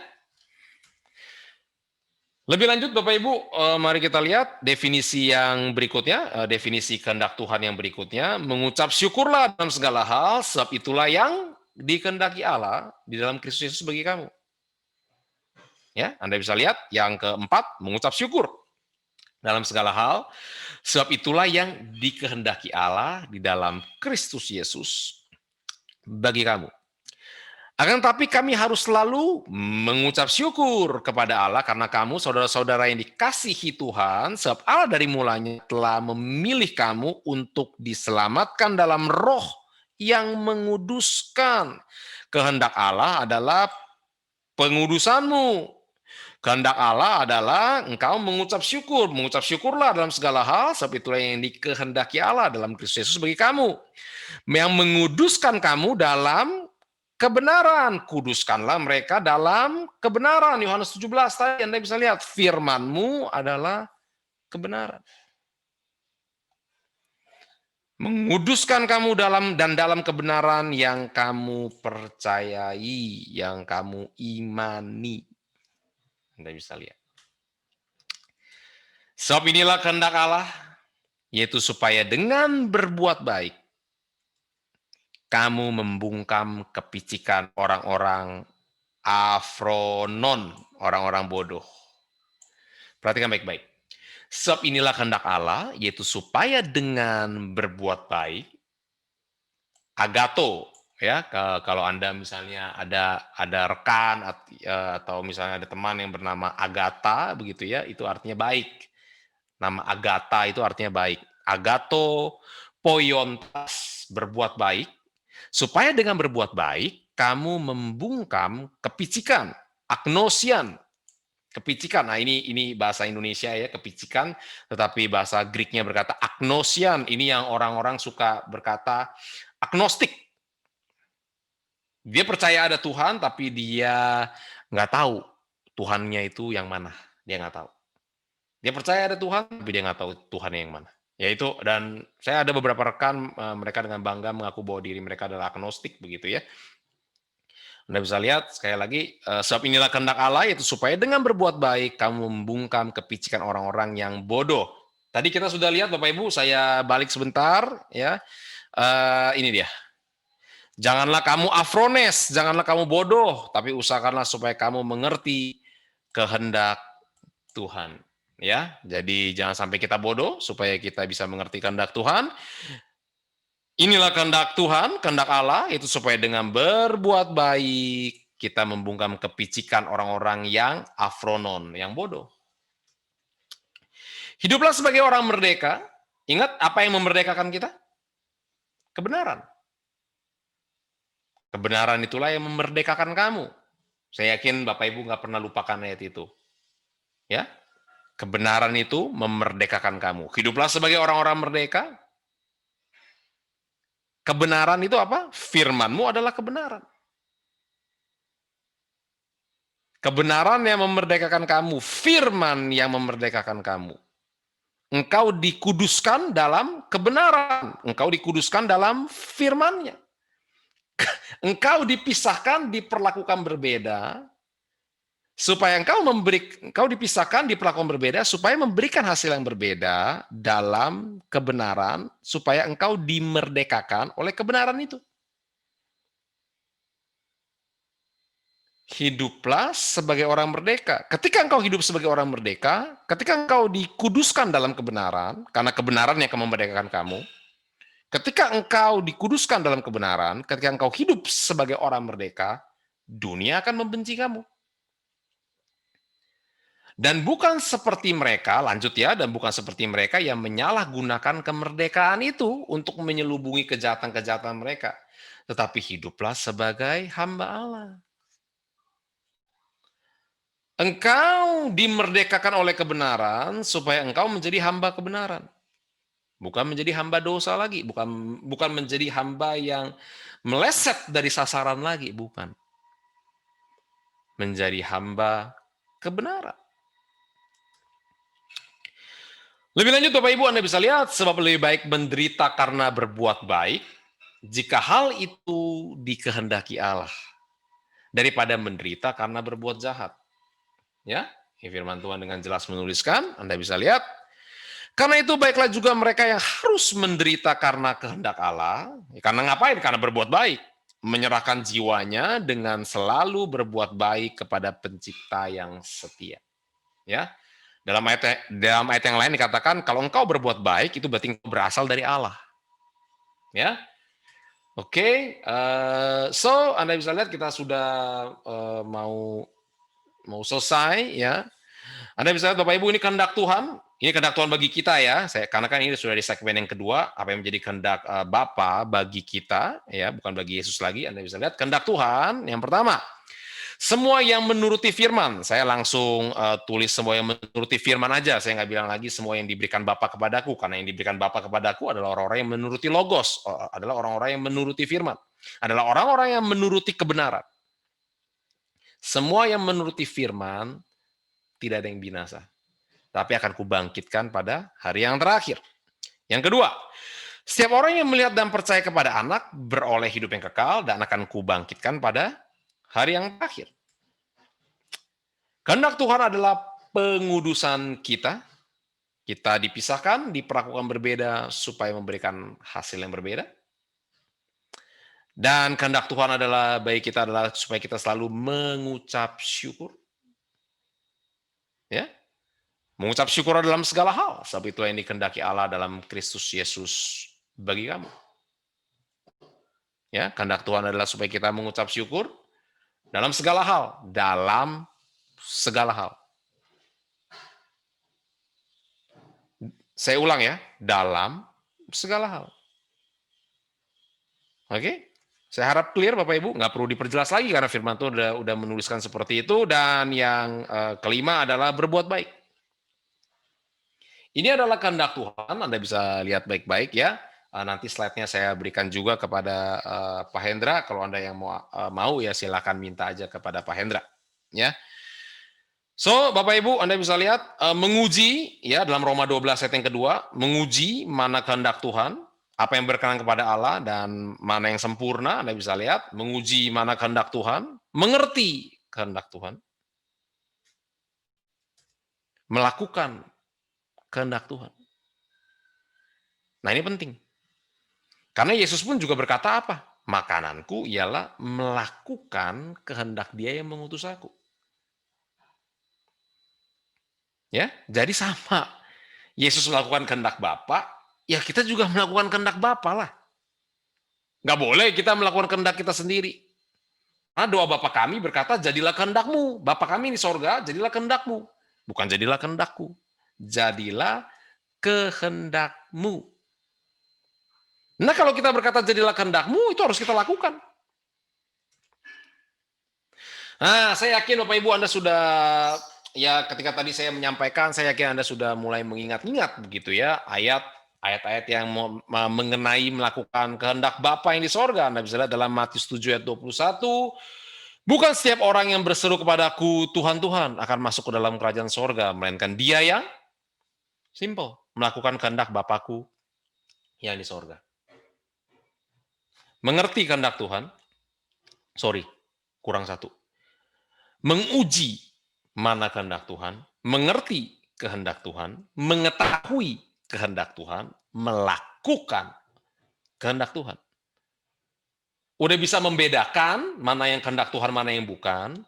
Lebih lanjut Bapak Ibu, mari kita lihat definisi yang berikutnya, definisi kehendak Tuhan yang berikutnya, mengucap syukurlah dalam segala hal, sebab itulah yang dikehendaki Allah di dalam Kristus Yesus bagi kamu. Ya, Anda bisa lihat yang keempat, mengucap syukur dalam segala hal, sebab itulah yang dikehendaki Allah di dalam Kristus Yesus bagi kamu. Akan tetapi kami harus selalu mengucap syukur kepada Allah karena kamu saudara-saudara yang dikasihi Tuhan, sebab Allah dari mulanya telah memilih kamu untuk diselamatkan dalam roh yang menguduskan. Kehendak Allah adalah pengudusanmu. Kehendak Allah adalah engkau mengucap syukur. Mengucap syukurlah dalam segala hal, sebab itulah yang dikehendaki Allah dalam Kristus Yesus bagi kamu. Yang menguduskan kamu dalam kebenaran, kuduskanlah mereka dalam kebenaran. Yohanes 17 tadi Anda bisa lihat, firman-Mu adalah kebenaran. Menguduskan kamu dalam kebenaran yang kamu percayai, yang kamu imani. Anda bisa lihat. Sebab inilah kehendak Allah, yaitu supaya dengan berbuat baik, kamu membungkam kepicikan orang-orang afronon, orang-orang bodoh. Perhatikan baik-baik. Sebab inilah kehendak Allah, yaitu supaya dengan berbuat baik, agato, ya, kalau Anda misalnya ada rekan atau misalnya ada teman yang bernama Agatha, begitu ya, itu artinya baik. Nama Agatha itu artinya baik. Agato, poiontas, berbuat baik, supaya dengan berbuat baik, kamu membungkam kepicikan, agnosian, kepicikan. Nah ini bahasa Indonesia ya, kepicikan, tetapi bahasa Greeknya berkata agnosian. Ini yang orang-orang suka berkata agnostik. Dia percaya ada Tuhan, tapi dia nggak tahu Tuhannya itu yang mana. Dia nggak tahu. Dia percaya ada Tuhan, tapi dia nggak tahu Tuhan yang mana. Yaitu, dan saya ada beberapa rekan, mereka dengan bangga mengaku bahwa diri mereka adalah agnostik, begitu ya. Anda bisa lihat, sekali lagi, sebab inilah kehendak Allah, yaitu supaya dengan berbuat baik, kamu membungkam kepicikan orang-orang yang bodoh. Tadi kita sudah lihat, Bapak Ibu, saya balik sebentar, ya. Ini dia. Janganlah kamu afrones, janganlah kamu bodoh, tapi usahakanlah supaya kamu mengerti kehendak Tuhan. Ya, jadi jangan sampai kita bodoh supaya kita bisa mengerti kehendak Tuhan. Inilah kehendak Tuhan, kehendak Allah, itu supaya dengan berbuat baik kita membungkam kepicikan orang-orang yang afronon, yang bodoh. Hiduplah sebagai orang merdeka. Ingat apa yang memerdekakan kita? Kebenaran. Kebenaran itulah yang memerdekakan kamu. Saya yakin Bapak Ibu nggak pernah lupakan ayat itu. Ya, kebenaran itu memerdekakan kamu. Hiduplah sebagai orang-orang merdeka. Kebenaran itu apa? Firman-Mu adalah kebenaran. Kebenaran yang memerdekakan kamu, firman yang memerdekakan kamu. Engkau dikuduskan dalam kebenaran. Engkau dikuduskan dalam firman-Nya. Engkau dipisahkan, diperlakukan berbeda, supaya engkau dipisahkan, diperlakukan berbeda, supaya memberikan hasil yang berbeda dalam kebenaran, supaya engkau dimerdekakan oleh kebenaran itu. Hiduplah sebagai orang merdeka. Ketika engkau hidup sebagai orang merdeka, ketika engkau dikuduskan dalam kebenaran, karena kebenaran yang akan memerdekakan kamu, ketika engkau dikuduskan dalam kebenaran, ketika engkau hidup sebagai orang merdeka, dunia akan membenci kamu. Dan bukan seperti mereka, lanjut ya, dan bukan seperti mereka yang menyalahgunakan kemerdekaan itu untuk menyelubungi kejahatan-kejahatan mereka. Tetapi hiduplah sebagai hamba Allah. Engkau dimerdekakan oleh kebenaran supaya engkau menjadi hamba kebenaran. Bukan menjadi hamba dosa lagi, bukan menjadi hamba yang meleset dari sasaran lagi, bukan. Menjadi hamba kebenaran. Lebih lanjut Bapak Ibu, Anda bisa lihat, sebab lebih baik menderita karena berbuat baik, jika hal itu dikehendaki Allah, daripada menderita karena berbuat jahat. Ya, Firman Tuhan dengan jelas menuliskan, Anda bisa lihat. Karena itu baiklah juga mereka yang harus menderita karena kehendak Allah. Karena ngapain? Karena berbuat baik. Menyerahkan jiwanya dengan selalu berbuat baik kepada pencipta yang setia. Ya, dalam ayat yang lain dikatakan, kalau engkau berbuat baik, itu berarti engkau berasal dari Allah. Ya, oke. So Anda bisa lihat kita sudah mau selesai, ya. Anda bisa lihat Bapak Ibu, ini kehendak Tuhan. Ini kehendak Tuhan bagi kita ya. Karena kan ini sudah di segmen yang kedua, apa yang menjadi kehendak Bapa bagi kita, ya, bukan bagi Yesus lagi. Anda bisa lihat kehendak Tuhan. Yang pertama, semua yang menuruti firman. Saya langsung tulis semua yang menuruti firman aja. Saya nggak bilang lagi semua yang diberikan Bapa kepadaku, karena yang diberikan Bapa kepadaku adalah orang-orang yang menuruti logos, adalah orang-orang yang menuruti firman, adalah orang-orang yang menuruti kebenaran. Semua yang menuruti firman tidak ada yang binasa, tapi akan kubangkitkan pada hari yang terakhir. Yang kedua, setiap orang yang melihat dan percaya kepada anak beroleh hidup yang kekal dan akan kubangkitkan pada hari yang terakhir. Kehendak Tuhan adalah pengudusan kita. Kita dipisahkan, diperlakukan berbeda supaya memberikan hasil yang berbeda. Dan kehendak Tuhan adalah bagi kita adalah supaya kita selalu mengucap syukur. Ya, mengucap syukur dalam segala hal, sebab itu yang dikehendaki Allah dalam Kristus Yesus bagi kamu. Ya, kehendak Tuhan adalah supaya kita mengucap syukur dalam segala hal, dalam segala hal. Saya ulang ya, dalam segala hal. Oke? Saya harap clear Bapak Ibu, nggak perlu diperjelas lagi karena firman Tuhan udah menuliskan seperti itu. Dan yang kelima adalah berbuat baik. Ini adalah kehendak Tuhan, Anda bisa lihat baik-baik ya. Nanti slide-nya saya berikan juga kepada Pak Hendra. Kalau Anda yang mau ya silakan minta aja kepada Pak Hendra. Ya. So, Bapak Ibu, Anda bisa lihat menguji ya dalam Roma 12 ayat yang kedua, menguji mana kehendak Tuhan, apa yang berkenan kepada Allah dan mana yang sempurna. Anda bisa lihat menguji mana kehendak Tuhan, mengerti kehendak Tuhan, melakukan kehendak Tuhan. Nah, ini penting. Karena Yesus pun juga berkata apa? Makananku ialah melakukan kehendak Dia yang mengutus aku. Ya, jadi sama. Yesus melakukan kehendak Bapa, ya kita juga melakukan kehendak Bapa lah. Nggak boleh kita melakukan kehendak kita sendiri. Nah, doa Bapa kami berkata, jadilah kehendakmu. Bapa kami di sorga, jadilah kehendakmu. Bukan jadilah kehendakku. Jadilah kehendakmu. Nah, kalau kita berkata jadilah kehendakmu, itu harus kita lakukan. Nah, saya yakin Bapak Ibu Anda sudah, ya ketika tadi saya menyampaikan, saya yakin Anda sudah mulai mengingat-ingat begitu ya, ayat-ayat yang mengenai melakukan kehendak Bapa yang di sorga. Anda bisa lihat dalam Matius 7 ayat 21, bukan setiap orang yang berseru kepadaku, Tuhan, Tuhan, akan masuk ke dalam kerajaan sorga, melainkan dia yang simple, melakukan kehendak Bapakku yang di sorga. Mengerti kehendak Tuhan, kurang satu. Menguji mana kehendak Tuhan, mengerti kehendak Tuhan, mengetahui kehendak Tuhan, melakukan kehendak Tuhan. Udah bisa membedakan mana yang kehendak Tuhan, mana yang bukan,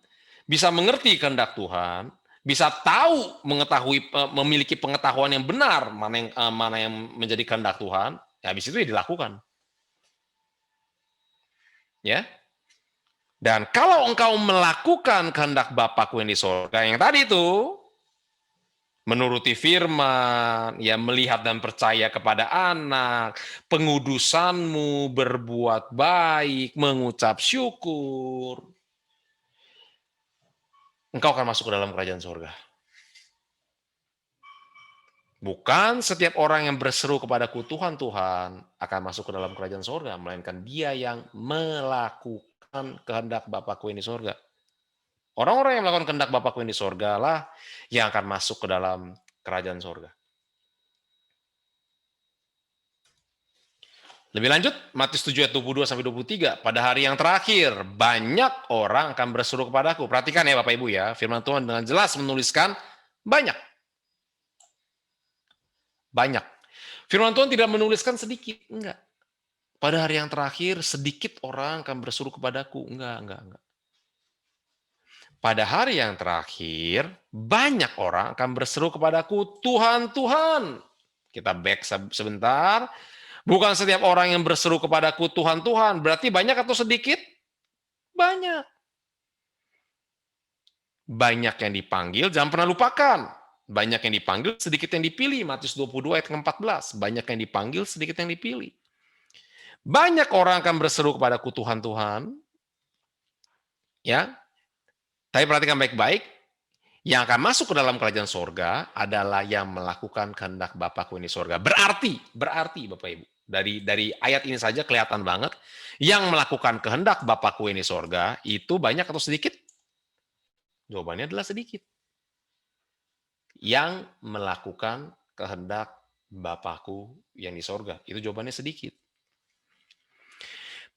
bisa mengerti kehendak Tuhan, bisa tahu, mengetahui, memiliki pengetahuan yang benar mana yang menjadi kehendak Tuhan, ya habis itu ya dilakukan. Ya. Dan kalau engkau melakukan kehendak Bapakku yang di sorga, yang tadi itu, menuruti firman, ya melihat dan percaya kepada anak, pengudusanmu, berbuat baik, mengucap syukur, engkau akan masuk ke dalam kerajaan sorga. Bukan setiap orang yang berseru kepadaku Tuhan, Tuhan akan masuk ke dalam kerajaan sorga, melainkan dia yang melakukan kehendak Bapakku yang di sorga. Orang-orang yang melakukan kehendak Bapakku yang di sorga lah yang akan masuk ke dalam kerajaan sorga. Lebih lanjut, Matius 7 ayat 22 sampai 23. Pada hari yang terakhir, banyak orang akan berseru kepadaku. Perhatikan ya Bapak Ibu ya, firman Tuhan dengan jelas menuliskan banyak. Banyak. Firman Tuhan tidak menuliskan sedikit, enggak. Pada hari yang terakhir, sedikit orang akan berseru kepadaku. Enggak. Pada hari yang terakhir, banyak orang akan berseru kepadaku, Tuhan, Tuhan. Kita back sebentar. Bukan setiap orang yang berseru kepadaku Tuhan, Tuhan. Berarti banyak atau sedikit? Banyak. Banyak yang dipanggil, jangan pernah lupakan. Banyak yang dipanggil, sedikit yang dipilih. Matius 22 ayat 14. Banyak yang dipanggil, sedikit yang dipilih. Banyak orang akan berseru kepadaku Tuhan, Tuhan. Ya. Tapi perhatikan baik-baik. Yang akan masuk ke dalam kerajaan sorga adalah yang melakukan kehendak Bapakku yang di sorga. Berarti Bapak Ibu. Dari ayat ini saja kelihatan banget, yang melakukan kehendak Bapakku yang di sorga, itu banyak atau sedikit? Jawabannya adalah sedikit. Yang melakukan kehendak Bapakku yang di sorga, itu jawabannya sedikit.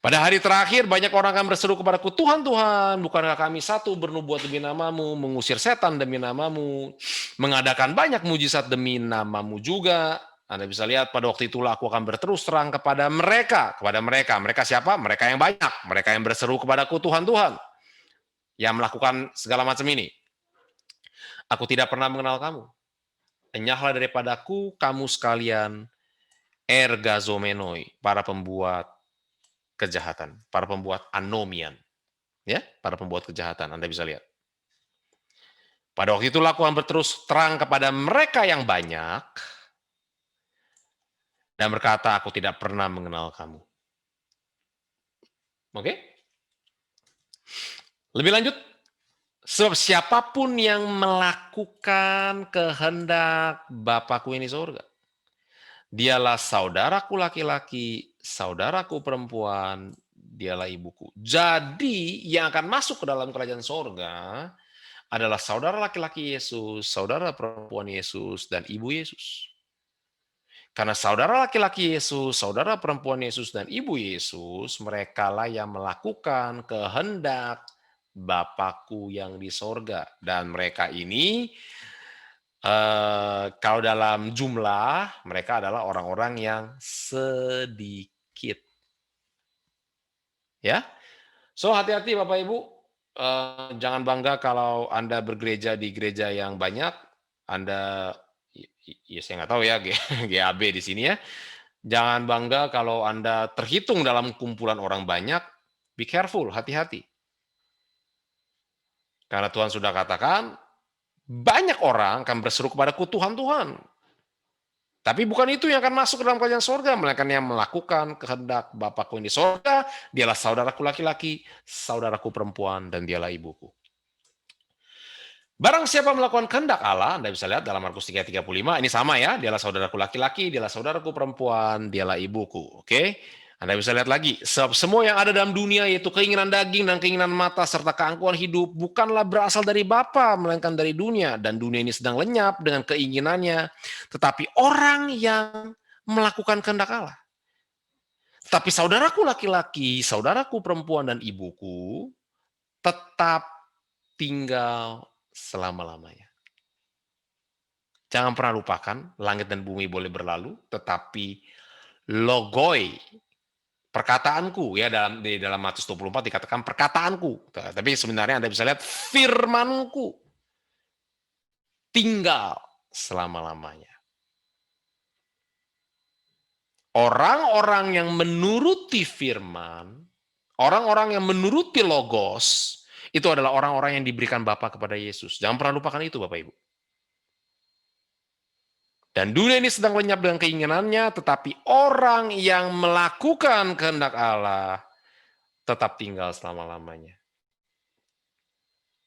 Pada hari terakhir, banyak orang akan berseru kepadaku, Tuhan, Tuhan, bukankah kami satu bernubuat demi namamu, mengusir setan demi namamu, mengadakan banyak mujizat demi namamu juga. Anda bisa lihat pada waktu itulah aku akan berterus terang kepada mereka. Kepada mereka. Mereka siapa? Mereka yang banyak. Mereka yang berseru kepadaku, Tuhan, Tuhan. Yang melakukan segala macam ini. Aku tidak pernah mengenal kamu. Enyahlah daripadaku, kamu sekalian, ergazomenoi, para pembuat kejahatan, para pembuat anomian, ya, para pembuat kejahatan. Anda bisa lihat. Pada waktu itulah aku akan berterus terang kepada mereka yang banyak dan berkata, aku tidak pernah mengenal kamu. Oke? Lebih lanjut, sebab siapapun yang melakukan kehendak Bapakku yang di surga, dialah saudaraku laki-laki, saudaraku perempuan, dialah ibuku. Jadi yang akan masuk ke dalam kerajaan sorga adalah saudara laki-laki Yesus, saudara perempuan Yesus, dan ibu Yesus. Karena saudara laki-laki Yesus, saudara perempuan Yesus, dan ibu Yesus, merekalah yang melakukan kehendak Bapakku yang di sorga. Dan mereka ini kalau dalam jumlah, mereka adalah orang-orang yang sedikit. Ya, so hati-hati Bapak Ibu, jangan bangga kalau Anda bergereja di gereja yang banyak. Anda, ya saya nggak tahu ya, GAB di sini ya. Jangan bangga kalau Anda terhitung dalam kumpulan orang banyak. Be careful, hati-hati. Karena Tuhan sudah katakan, banyak orang akan berseru kepadaku, Tuhan, Tuhan. Tapi bukan itu yang akan masuk ke dalam kerajaan sorga, melainkan yang melakukan kehendak Bapakku yang di sorga, dialah saudaraku laki-laki, saudaraku perempuan, dan dialah ibuku. Barang siapa melakukan kehendak Allah, Anda bisa lihat dalam Markus 3:35, ini sama ya, dialah saudaraku laki-laki, dialah saudaraku perempuan, dialah ibuku. Oke? Anda bisa lihat lagi, sebab semua yang ada dalam dunia, yaitu keinginan daging dan keinginan mata, serta keangkuhan hidup, bukanlah berasal dari Bapa, melainkan dari dunia. Dan dunia ini sedang lenyap dengan keinginannya. Tetapi orang yang melakukan kehendak Allah. Tetapi saudaraku laki-laki, saudaraku perempuan, dan ibuku, tetap tinggal selama-lamanya. Jangan pernah lupakan, langit dan bumi boleh berlalu, tetapi logoi, perkataanku, ya di dalam Matius 24 dikatakan perkataanku. Tapi sebenarnya Anda bisa lihat firmanku tinggal selama-lamanya. Orang-orang yang menuruti firman, orang-orang yang menuruti logos, itu adalah orang-orang yang diberikan Bapa kepada Yesus. Jangan pernah lupakan itu Bapak Ibu. Dan dunia ini sedang lenyap dengan keinginannya, tetapi orang yang melakukan kehendak Allah tetap tinggal selama-lamanya.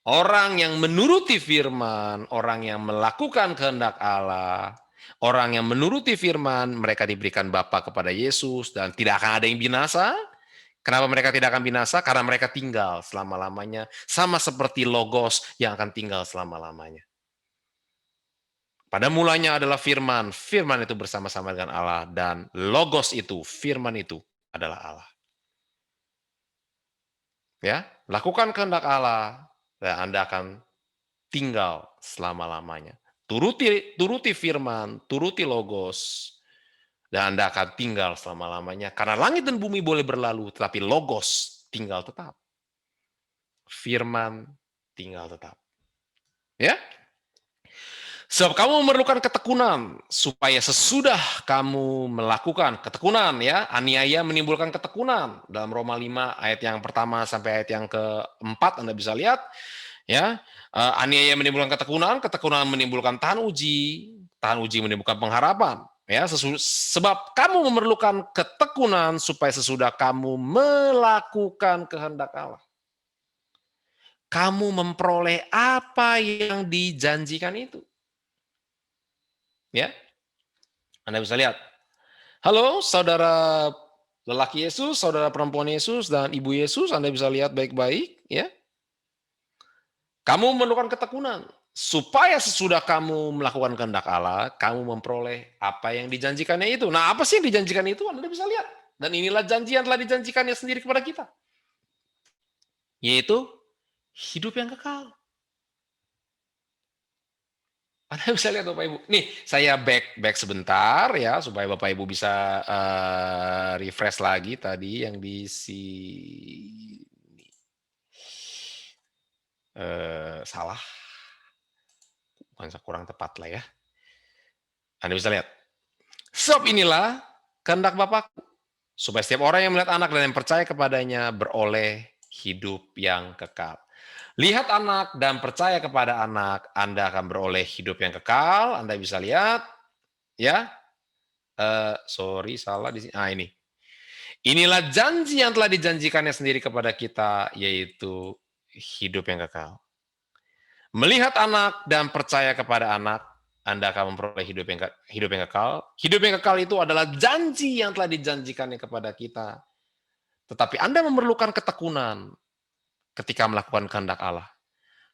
Orang yang menuruti firman, orang yang melakukan kehendak Allah, orang yang menuruti firman, mereka diberikan Bapa kepada Yesus dan tidak akan ada yang binasa. Kenapa mereka tidak akan binasa? Karena mereka tinggal selama-lamanya, sama seperti logos yang akan tinggal selama-lamanya. Pada mulanya adalah firman, firman itu bersama-sama dengan Allah, dan logos itu, firman itu adalah Allah. Ya, lakukan kehendak Allah, dan Anda akan tinggal selama-lamanya. Turuti firman, turuti logos, dan Anda akan tinggal selama-lamanya. Karena langit dan bumi boleh berlalu, tetapi logos tinggal tetap. Firman tinggal tetap. Ya? Sebab kamu memerlukan ketekunan, supaya sesudah kamu melakukan ketekunan, ya, aniaya menimbulkan ketekunan. Dalam Roma 5 ayat yang pertama sampai ayat yang keempat Anda bisa lihat, ya, aniaya menimbulkan ketekunan, ketekunan menimbulkan tahan uji menimbulkan pengharapan. Ya, sebab kamu memerlukan ketekunan supaya sesudah kamu melakukan kehendak Allah, kamu memperoleh apa yang dijanjikan itu. Ya, Anda bisa lihat. Halo, saudara lelaki Yesus, saudara perempuan Yesus, dan ibu Yesus, Anda bisa lihat baik-baik, ya. Kamu memerlukan ketekunan supaya sesudah kamu melakukan kehendak Allah, kamu memperoleh apa yang dijanjikannya itu. Nah, apa sih yang dijanjikan itu? Anda bisa lihat. Dan inilah janji yang telah dijanjikannya sendiri kepada kita, yaitu hidup yang kekal. Anda bisa lihat Bapak Ibu. Nih, saya back sebentar ya supaya Bapak Ibu bisa refresh lagi tadi yang di sini. Salah. Bukan kurang tepat lah ya. Anda bisa lihat. Sebab inilah kehendak Bapakku, supaya setiap orang yang melihat anak dan yang percaya kepadanya beroleh hidup yang kekal. Lihat anak dan percaya kepada anak, Anda akan beroleh hidup yang kekal. Anda bisa lihat, ya. Salah di sini. Ini. Inilah janji yang telah dijanjikannya sendiri kepada kita, yaitu hidup yang kekal. Melihat anak dan percaya kepada anak, Anda akan memperoleh hidup yang kekal. Hidup yang kekal itu adalah janji yang telah dijanjikannya kepada kita. Tetapi Anda memerlukan ketekunan ketika melakukan kehendak Allah.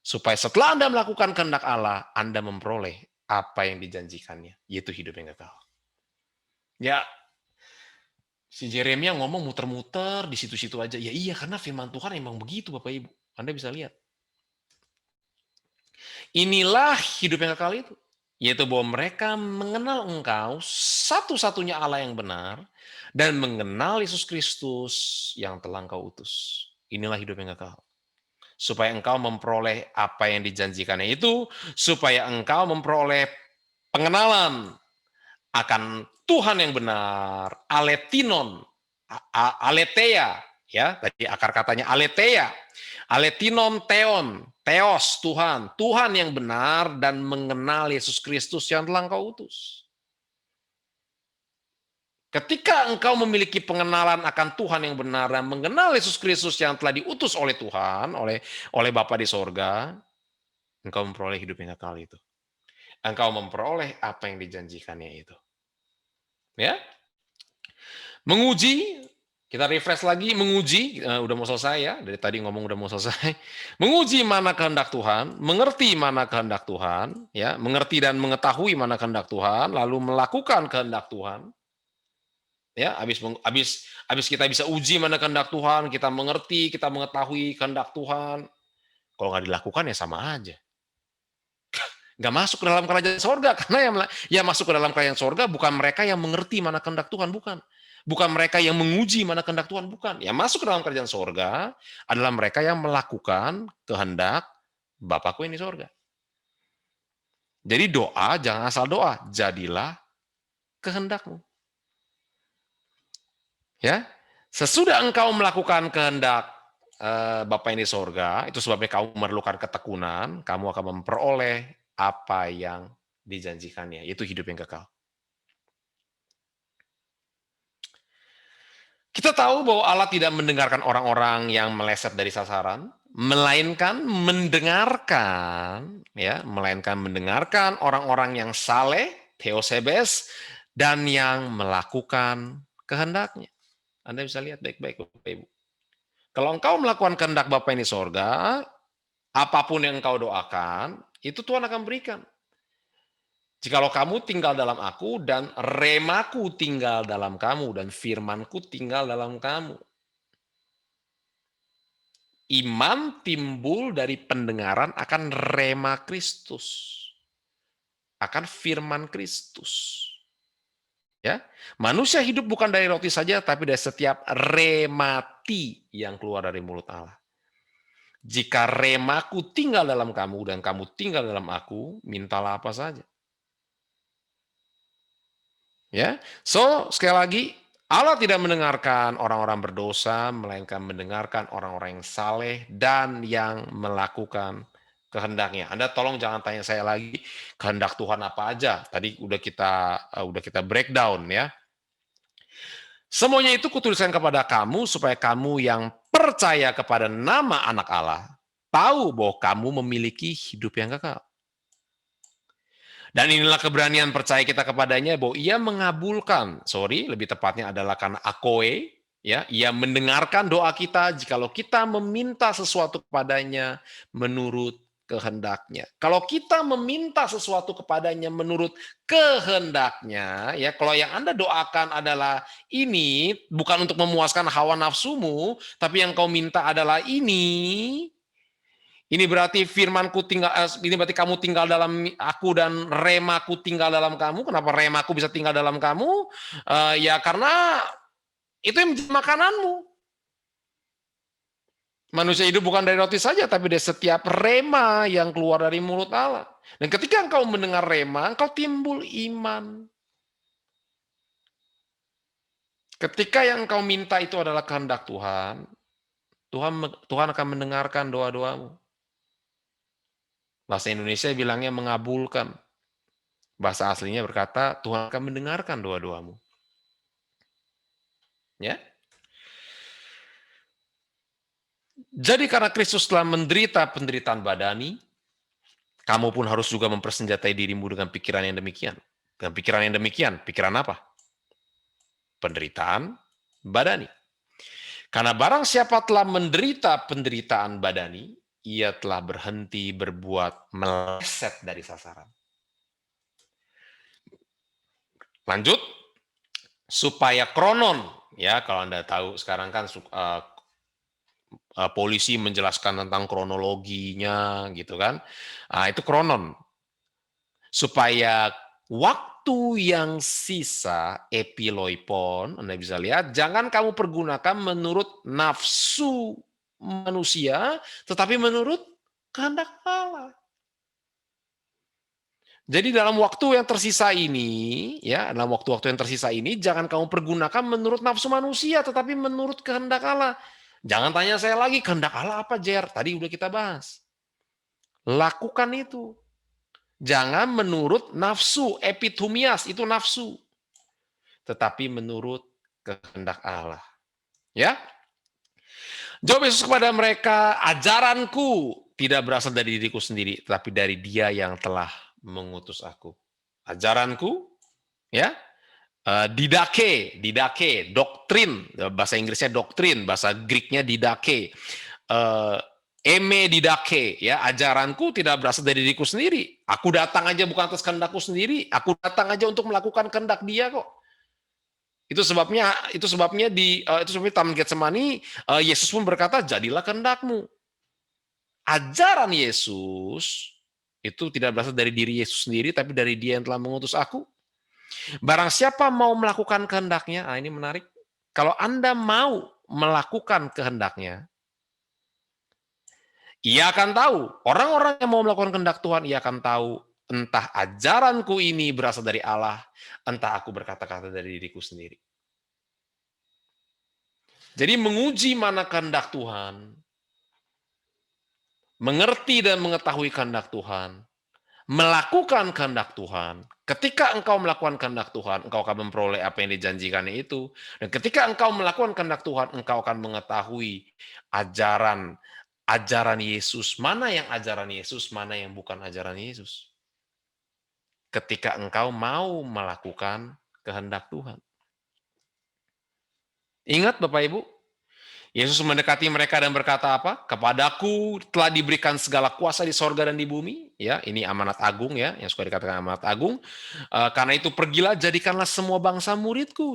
Supaya setelah Anda melakukan kehendak Allah, Anda memperoleh apa yang dijanjikannya, yaitu hidup yang kekal. Ya, si Jeremia ngomong muter-muter di situ-situ aja. Ya iya, karena firman Tuhan emang begitu Bapak Ibu. Anda bisa lihat. Inilah hidup yang kekal itu, yaitu bahwa mereka mengenal Engkau, satu-satunya Allah yang benar, dan mengenal Yesus Kristus yang telah Engkau utus. Inilah hidup yang kekal. Supaya engkau memperoleh apa yang dijanjikannya itu, supaya engkau memperoleh pengenalan akan Tuhan yang benar, aletinon, aletheia, ya, tadi akar katanya aletheia, aletinon theon, theos, Tuhan yang benar, dan mengenal Yesus Kristus yang telah engkau utus. Ketika engkau memiliki pengenalan akan Tuhan yang benar dan mengenal Yesus Kristus yang telah diutus oleh Tuhan, oleh Bapa di sorga, engkau memperoleh hidup yang kekal itu. Engkau memperoleh apa yang dijanjikannya itu. Ya, menguji, kita refresh lagi, menguji, udah mau selesai ya, dari tadi ngomong udah mau selesai. Menguji mana kehendak Tuhan, mengerti mana kehendak Tuhan, ya, mengerti dan mengetahui mana kehendak Tuhan, lalu melakukan kehendak Tuhan. Ya, habis kita bisa uji mana kehendak Tuhan, kita mengerti, kita mengetahui kehendak Tuhan. Kalau nggak dilakukan ya sama aja. Nggak masuk ke dalam kerajaan sorga, karena yang masuk ke dalam kerajaan sorga bukan mereka yang mengerti mana kehendak Tuhan, bukan. Bukan mereka yang menguji mana kehendak Tuhan, bukan. Yang masuk ke dalam kerajaan sorga adalah mereka yang melakukan kehendak Bapakku yang di sorga. Jadi doa, jangan asal doa, jadilah kehendakmu. Ya, sesudah engkau melakukan kehendak Bapa yang di sorga, itu sebabnya kamu memerlukan ketekunan, kamu akan memperoleh apa yang dijanjikannya, yaitu hidup yang kekal. Kita tahu bahwa Allah tidak mendengarkan orang-orang yang meleset dari sasaran, melainkan mendengarkan orang-orang yang saleh, theosebes, dan yang melakukan kehendaknya. Anda bisa lihat baik-baik, Bapak Ibu. Kalau engkau melakukan kehendak Bapa yang di sorga, apapun yang engkau doakan, itu Tuhan akan berikan. Jikalau kamu tinggal dalam aku dan remaku tinggal dalam kamu dan firmanku tinggal dalam kamu. Iman timbul dari pendengaran akan rema Kristus. Akan firman Kristus. Ya, manusia hidup bukan dari roti saja, tapi dari setiap remati yang keluar dari mulut Allah. Jika remaku tinggal dalam kamu dan kamu tinggal dalam aku, mintalah apa saja. Ya, so sekali lagi Allah tidak mendengarkan orang-orang berdosa, melainkan mendengarkan orang-orang yang saleh dan yang melakukan kehendaknya. Anda tolong jangan tanya saya lagi kehendak Tuhan apa aja. Tadi udah kita breakdown ya. Semuanya itu kutuliskan kepada kamu supaya kamu yang percaya kepada nama Anak Allah tahu bahwa kamu memiliki hidup yang kekal. Dan inilah keberanian percaya kita kepadanya bahwa ia mengabulkan, lebih tepatnya adalah karena akoe, ya, ia mendengarkan doa kita jikalau kita meminta sesuatu kepadanya menurut kehendaknya. Kalau kita meminta sesuatu kepadanya menurut kehendaknya, ya, kalau yang Anda doakan adalah ini, bukan untuk memuaskan hawa nafsumu, tapi yang kau minta adalah ini berarti firmanku tinggal, ini berarti kamu tinggal dalam aku dan remaku tinggal dalam kamu. Kenapa remaku bisa tinggal dalam kamu? Ya karena itu yang menjadi makananmu. Manusia hidup bukan dari roti saja, tapi dari setiap rema yang keluar dari mulut Allah. Dan ketika engkau mendengar rema, engkau timbul iman. Ketika yang engkau minta itu adalah kehendak Tuhan, Tuhan akan mendengarkan doa-doamu. Bahasa Indonesia bilangnya mengabulkan. Bahasa aslinya berkata, Tuhan akan mendengarkan doa-doamu. Ya. Jadi karena Kristus telah menderita penderitaan badani, kamu pun harus juga mempersenjatai dirimu dengan pikiran yang demikian. Dengan pikiran yang demikian, pikiran apa? Penderitaan badani. Karena barang siapa telah menderita penderitaan badani, ia telah berhenti berbuat meleset dari sasaran. Lanjut, supaya kronon, ya kalau Anda tahu sekarang kan polisi menjelaskan tentang kronologinya gitu kan, itu kronon. Supaya waktu yang sisa, epiloipon, Anda bisa lihat, jangan kamu pergunakan menurut nafsu manusia, tetapi menurut kehendak Allah. Jadi dalam waktu yang tersisa ini, ya, dalam waktu-waktu yang tersisa ini, jangan kamu pergunakan menurut nafsu manusia, tetapi menurut kehendak Allah. Jangan tanya saya lagi, kehendak Allah apa, Jer? Tadi udah kita bahas. Lakukan itu. Jangan menurut nafsu, epitumias, itu nafsu. Tetapi menurut kehendak Allah. Ya? Jawab Yesus kepada mereka, ajaranku tidak berasal dari diriku sendiri, tetapi dari Dia yang telah mengutus aku. Ajaranku, ya, didake, doktrin, bahasa Inggrisnya doktrin, bahasa Greeknya didake, didake, ya, ajaranku tidak berasal dari diriku sendiri. Aku datang aja bukan atas kehendakku sendiri, aku datang aja untuk melakukan kehendak Dia kok. Itu sebabnya di Taman Getsemani, Yesus pun berkata, jadilah kehendakmu. Ajaran Yesus itu tidak berasal dari diri Yesus sendiri, tapi dari Dia yang telah mengutus aku. Barang siapa mau melakukan kehendaknya, ini menarik. Kalau Anda mau melakukan kehendaknya, ia akan tahu. Orang-orang yang mau melakukan kehendak Tuhan, ia akan tahu entah ajaranku ini berasal dari Allah, entah aku berkata-kata dari diriku sendiri. Jadi menguji mana kehendak Tuhan, mengerti dan mengetahui kehendak Tuhan, melakukan kehendak Tuhan. Ketika engkau melakukan kehendak Tuhan, engkau akan memperoleh apa yang dijanjikan itu. Dan ketika engkau melakukan kehendak Tuhan, engkau akan mengetahui ajaran Yesus, mana yang ajaran Yesus, mana yang bukan ajaran Yesus. Ketika engkau mau melakukan kehendak Tuhan. Ingat Bapak Ibu, Yesus mendekati mereka dan berkata apa? Kepadaku telah diberikan segala kuasa di sorga dan di bumi. ya, ini amanat agung ya, yang suka dikatakan amanat agung. Karena itu pergilah, jadikanlah semua bangsa muridku,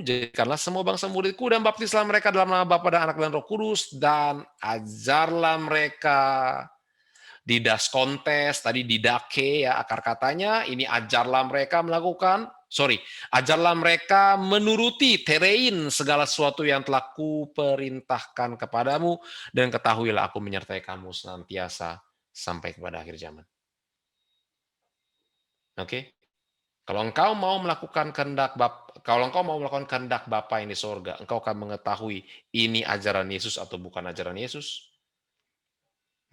dan baptislah mereka dalam nama Bapa dan Anak dan Roh Kudus, dan ajarlah mereka didas kontes, tadi didake ya akar katanya, ini ajarlah mereka ajarlah mereka menuruti terein segala sesuatu yang telah kuperintahkan kepadamu, dan ketahuilah aku menyertai kamu senantiasa sampai kepada akhir zaman. Oke? Kalau engkau mau melakukan kehendak Bapa yang di sorga, engkau akan mengetahui ini ajaran Yesus atau bukan ajaran Yesus.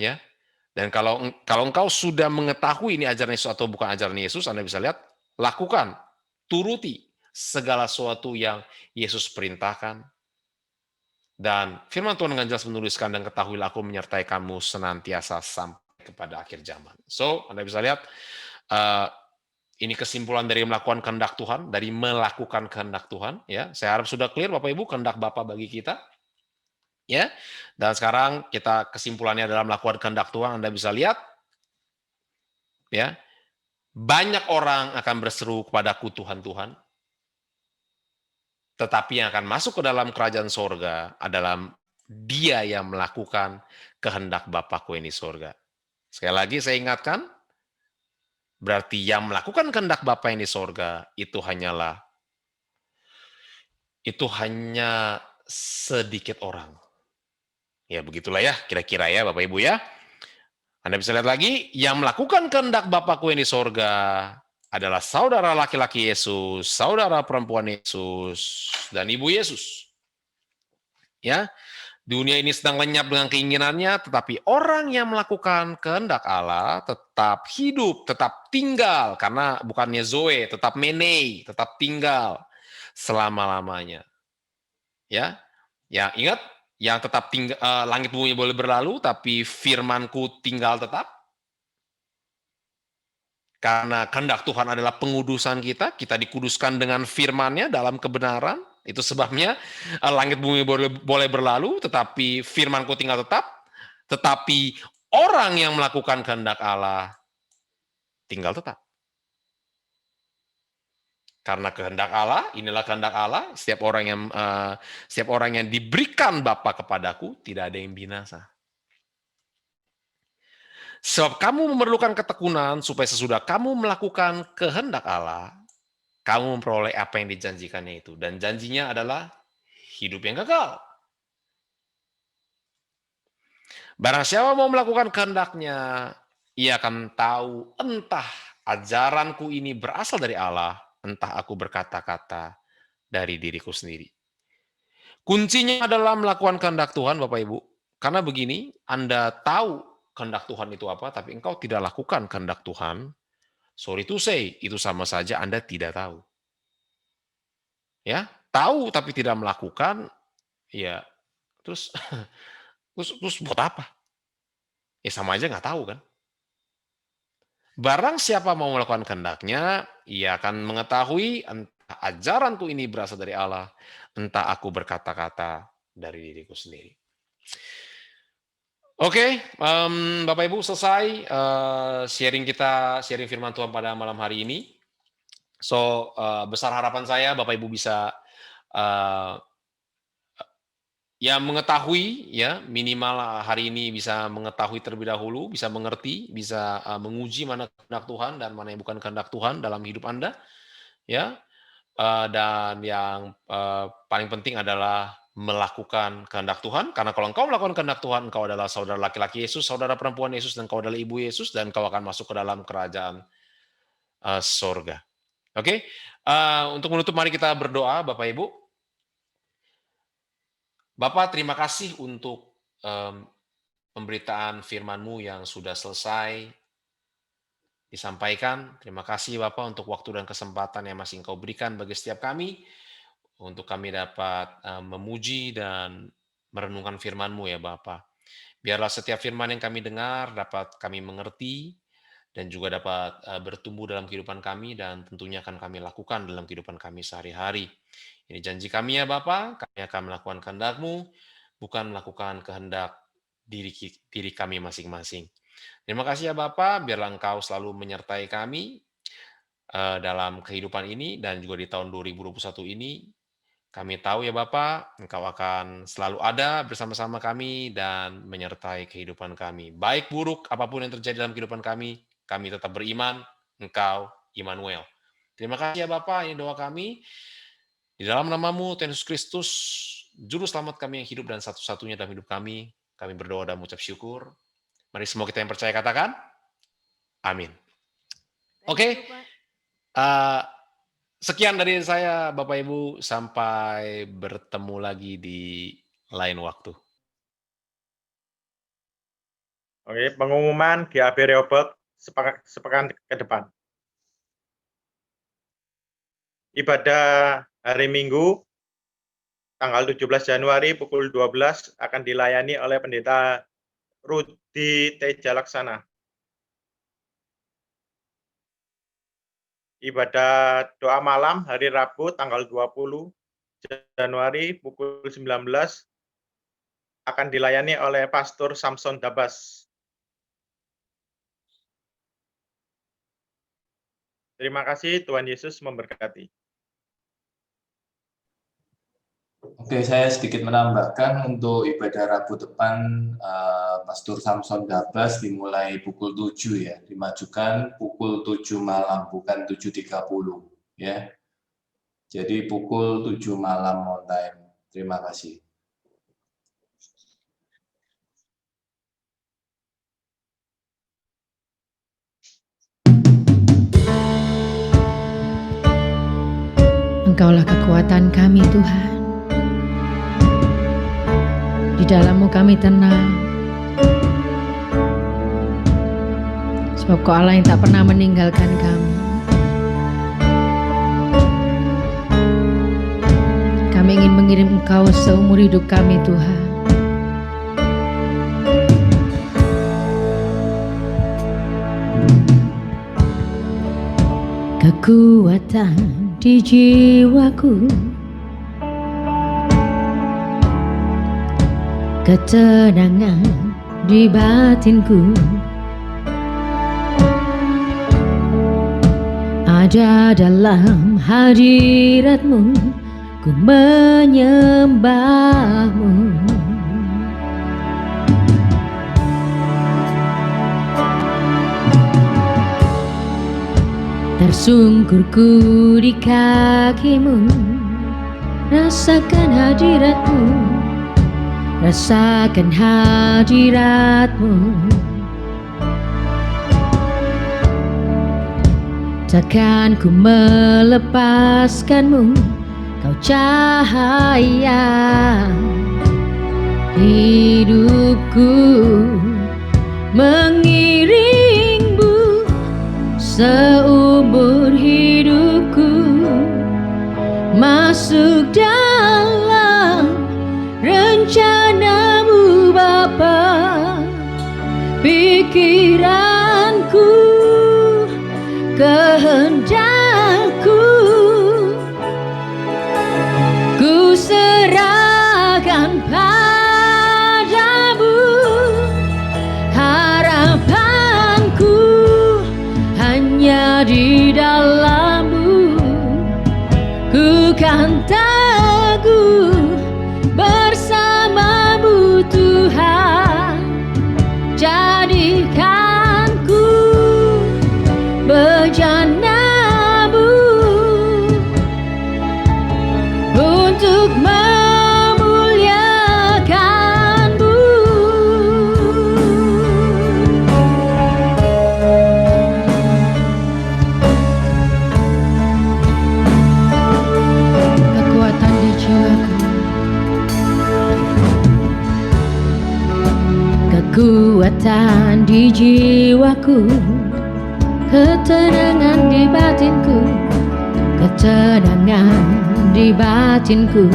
Ya. Dan kalau engkau sudah mengetahui ini ajaran Yesus atau bukan ajaran Yesus, Anda bisa lihat, lakukan, turuti segala sesuatu yang Yesus perintahkan. Dan firman Tuhan dengan jelas menuliskan, dan ketahuilah aku menyertai kamu senantiasa sampai kepada akhir zaman. So, Anda bisa lihat, ini kesimpulan dari melakukan kehendak Tuhan, dari melakukan kehendak Tuhan. Ya, saya harap sudah clear Bapak Ibu, kehendak Bapa bagi kita. Ya, dan sekarang kita kesimpulannya dalam melakukan kehendak Tuhan. Anda bisa lihat, ya, banyak orang akan berseru kepadaku Tuhan, Tuhan, tetapi yang akan masuk ke dalam kerajaan sorga adalah dia yang melakukan kehendak Bapakku yang di sorga. Sekali lagi saya ingatkan, berarti yang melakukan kehendak Bapa yang di sorga itu hanya sedikit orang. Ya begitulah ya, kira-kira ya Bapak Ibu ya. Anda bisa lihat lagi, yang melakukan kehendak Bapakku yang di sorga adalah saudara laki-laki Yesus, saudara perempuan Yesus, dan ibu Yesus. Ya, dunia ini sedang lenyap dengan keinginannya, tetapi orang yang melakukan kehendak Allah tetap hidup, tetap tinggal, karena bukannya Zoe, tetap menei, tetap tinggal selama-lamanya. Ya, ingat, yang tetap tinggal, langit bumi boleh berlalu, tapi firmanku tinggal tetap. Karena kehendak Tuhan adalah pengudusan kita dikuduskan dengan firman-Nya dalam kebenaran. Itu sebabnya langit bumi boleh berlalu, tetapi firman-Ku tinggal tetap. Tetapi orang yang melakukan kehendak Allah tinggal tetap. Karena kehendak Allah, inilah kehendak Allah, setiap orang yang diberikan Bapa kepadaku, tidak ada yang binasa. Sebab kamu memerlukan ketekunan supaya sesudah kamu melakukan kehendak Allah, kamu memperoleh apa yang dijanjikannya itu. Dan janjinya adalah hidup yang kekal. Barang siapa mau melakukan kehendaknya, ia akan tahu entah ajaranku ini berasal dari Allah, entah aku berkata-kata dari diriku sendiri. Kuncinya adalah melakukan kehendak Tuhan, Bapak Ibu. Karena begini, Anda tahu kehendak Tuhan itu apa, tapi engkau tidak lakukan kehendak Tuhan, sorry to say, itu sama saja Anda tidak tahu. Ya, tahu tapi tidak melakukan, ya terus buat apa? Ya sama aja nggak tahu kan. Barang siapa mau melakukan kehendaknya, ia akan mengetahui entah ajaranku ini berasal dari Allah, entah aku berkata-kata dari diriku sendiri. Oke, Bapak Ibu selesai sharing firman Tuhan pada malam hari ini. So, besar harapan saya Bapak Ibu bisa ya mengetahui, ya minimal hari ini bisa mengetahui terlebih dahulu, bisa mengerti, bisa menguji mana kehendak Tuhan dan mana yang bukan kehendak Tuhan dalam hidup Anda, ya. Dan yang paling penting adalah melakukan kehendak Tuhan, karena kalau engkau melakukan kehendak Tuhan, engkau adalah saudara laki-laki Yesus, saudara perempuan Yesus, dan engkau adalah ibu Yesus, dan engkau akan masuk ke dalam kerajaan sorga. Oke, untuk menutup mari kita berdoa, Bapak Ibu. Bapak, terima kasih untuk pemberitaan firman-Mu yang sudah selesai disampaikan. Terima kasih Bapak untuk waktu dan kesempatan yang masih Engkau berikan bagi setiap kami, untuk kami dapat memuji dan merenungkan firman-Mu ya Bapak. Biarlah setiap firman yang kami dengar dapat kami mengerti, dan juga dapat bertumbuh dalam kehidupan kami, dan tentunya akan kami lakukan dalam kehidupan kami sehari-hari. Ini janji kami ya Bapak, kami akan melakukan kehendak-Mu, bukan melakukan kehendak diri kami masing-masing. Terima kasih ya Bapa, biarlah Engkau selalu menyertai kami dalam kehidupan ini dan juga di tahun 2021 ini. Kami tahu ya Bapa, Engkau akan selalu ada bersama-sama kami dan menyertai kehidupan kami. Baik buruk apapun yang terjadi dalam kehidupan kami tetap beriman, Engkau Immanuel. Terima kasih ya Bapa, ini doa kami. Di dalam nama-Mu, Tuhan Yesus Kristus, Juru Selamat kami yang hidup dan satu-satunya dalam hidup kami berdoa dan mengucap syukur. Mari semua kita yang percaya katakan, amin. Oke, sekian dari saya Bapak Ibu, sampai bertemu lagi di lain waktu. Oke, pengumuman GAB Rehoboth sepekan ke depan. Ibadah hari Minggu, tanggal 17 Januari pukul 12 akan dilayani oleh Pendeta Rudi Teja Laksana. Ibadah doa malam hari Rabu tanggal 20 Januari pukul 19 akan dilayani oleh Pastor Samson Dabas. Terima kasih, Tuhan Yesus memberkati. Oke, saya sedikit menambahkan untuk ibadah Rabu depan, Pastor Samson Dabas dimulai pukul 7 ya, dimajukan pukul 7 malam, bukan 7.30 ya. Jadi pukul 7 malam on time. Terima kasih. Engkaulah kekuatan kami Tuhan. Di dalam-Mu kami tenang. Sebab Kau Allah yang tak pernah meninggalkan kami. Kami ingin mengirim Engkau seumur hidup kami Tuhan. Kekuatan di jiwaku, ketenangan di batinku, ada dalam hadirat-Mu, ku menyembah-Mu. Tersungkurku di kaki-Mu, rasakan hadirat-Mu, rasakan hadirat-Mu. Takkan ku melepaskan-Mu, Kau cahaya hidupku, mengiring-Mu seumur hidupku, masuk dalam rencana-Mu Bapa. Pikiranku, kehendakku, ku serahkan padamu. Harapanku hanya di dalam-Mu, ku kan teguh bersama-Mu Tuhan. Jadikanku bejana-Mu untuk memuliakan-Mu. Kekuatan di jiwaku, kekuatan di jiwaku, ketenangan di batinku, ketenangan di batinku,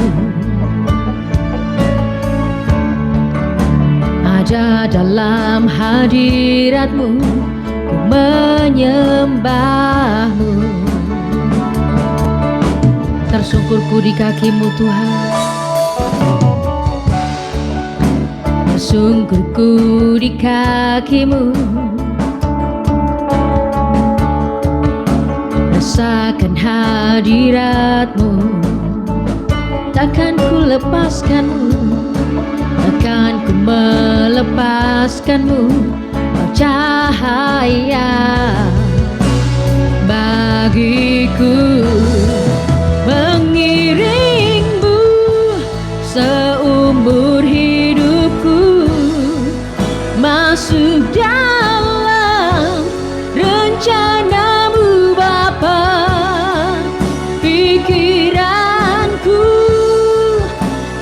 ada dalam hadirat-Mu, ku menyembah-Mu. Tersungkurku di kaki-Mu Tuhan, Tersungkurku di kakimu, rasakan hadiratmu. Takkan ku lepaskanmu, takkan ku melepaskanmu. Kau cahaya bagiku, mengiringmu seumur hidupku, masuk dalam rencanamu Bapa. Pikiranku,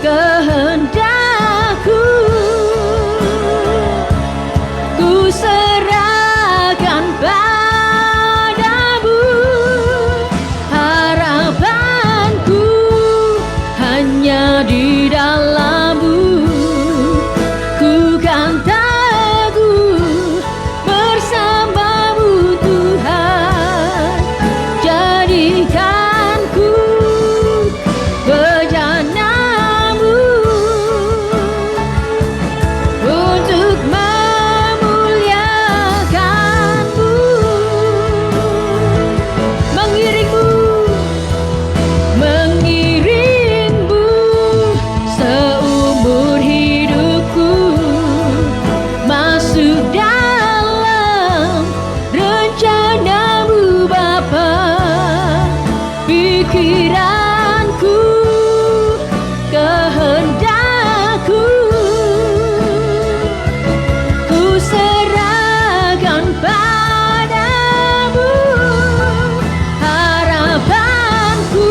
kehendakku, ku serahkan padamu. Harapanku hanya di dalam-Mu. Ku kan teguh bersama-Mu Tuhan. Jadikanku bejana-Mu untuk memuliakan-Mu. Mengiringmu seumur hidupku, masuk dalam rencana-Mu Bapa. Pikiranku, kehendakku, ku serahkan padamu. Harapanku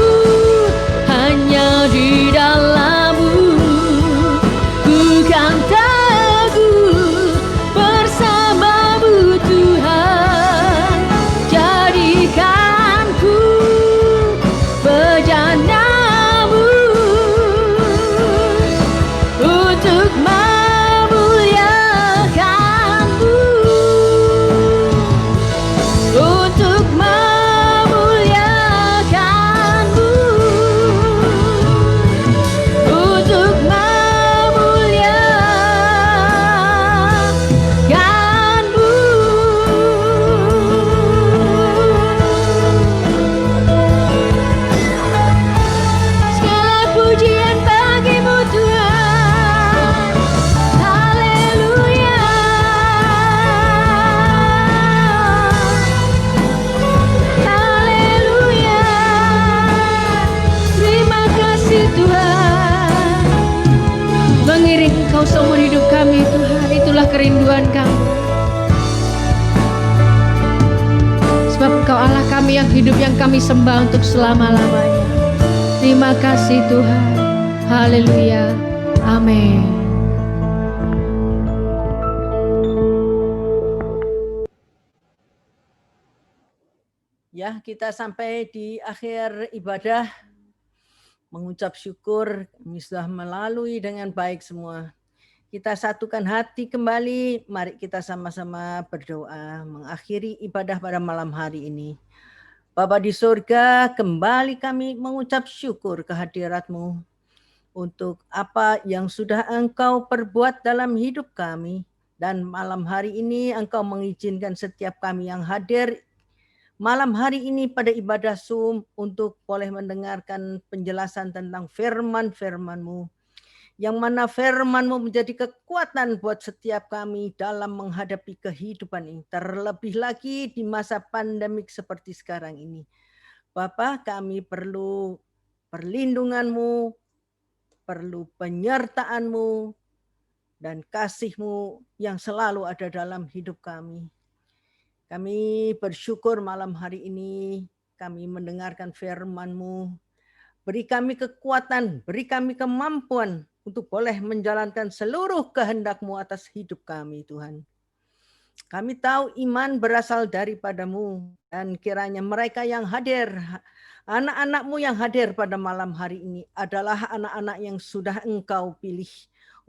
hanya di dalam-Mu. Ku kan teguh bersama-Mu Tuhan. Jadikanku bejana-Mu untuk memuliakan-Mu, untuk memuliakan-Mu, untuk memuliakan-Mu. Segala pujian bagi-Mu Tuhan. Haleluya. Haleluya. Terima kasih Tuhan. Mengiring Engkau seumur hidup kami Tuhan. Itulah kerinduan kami. Sebab Engkau Allah kami yang hidup, yang kami sembah untuk selama-lamanya. Terima kasih Tuhan. Haleluya. Amin. Ya, kita sampai di akhir ibadah. Mengucap syukur kami sudah melalui dengan baik semua. Kita satukan hati kembali. Mari kita sama-sama berdoa mengakhiri ibadah pada malam hari ini. Bapa di surga, kembali kami mengucap syukur kehadirat-Mu untuk apa yang sudah Engkau perbuat dalam hidup kami. Dan malam hari ini Engkau mengizinkan setiap kami yang hadir malam hari ini pada ibadah Zoom untuk boleh mendengarkan penjelasan tentang firman-firman-Mu. Yang mana firman-Mu menjadi kekuatan buat setiap kami dalam menghadapi kehidupan ini. Terlebih lagi di masa pandemik seperti sekarang ini. Bapa, kami perlu perlindungan-Mu, perlu penyertaan-Mu, dan kasih-Mu yang selalu ada dalam hidup kami. Kami bersyukur malam hari ini kami mendengarkan firman-Mu. Beri kami kekuatan, beri kami kemampuan untuk boleh menjalankan seluruh kehendak-Mu atas hidup kami Tuhan. Kami tahu iman berasal daripada-Mu dan kiranya mereka yang hadir, anak-anak-Mu yang hadir pada malam hari ini adalah anak-anak yang sudah Engkau pilih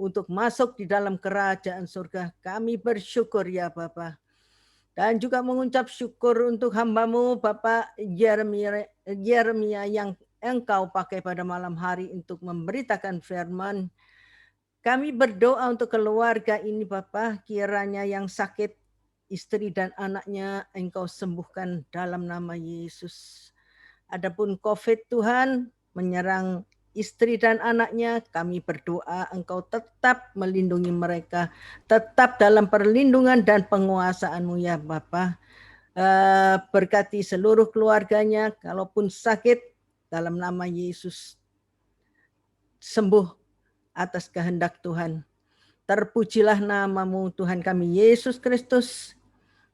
untuk masuk di dalam kerajaan surga. Kami bersyukur ya Bapa. Dan juga mengucap syukur untuk hamba-Mu Bapak Yeremia yang Engkau pakai pada malam hari untuk memberitakan firman. Kami berdoa untuk keluarga ini Bapa, kiranya yang sakit, istri dan anaknya Engkau sembuhkan dalam nama Yesus. Adapun COVID Tuhan menyerang istri dan anaknya, kami berdoa Engkau tetap melindungi mereka, tetap dalam perlindungan dan penguasaan-Mu ya Bapa. Berkati seluruh keluarganya, kalaupun sakit dalam nama Yesus sembuh atas kehendak Tuhan. Terpujilah nama-Mu Tuhan kami Yesus Kristus.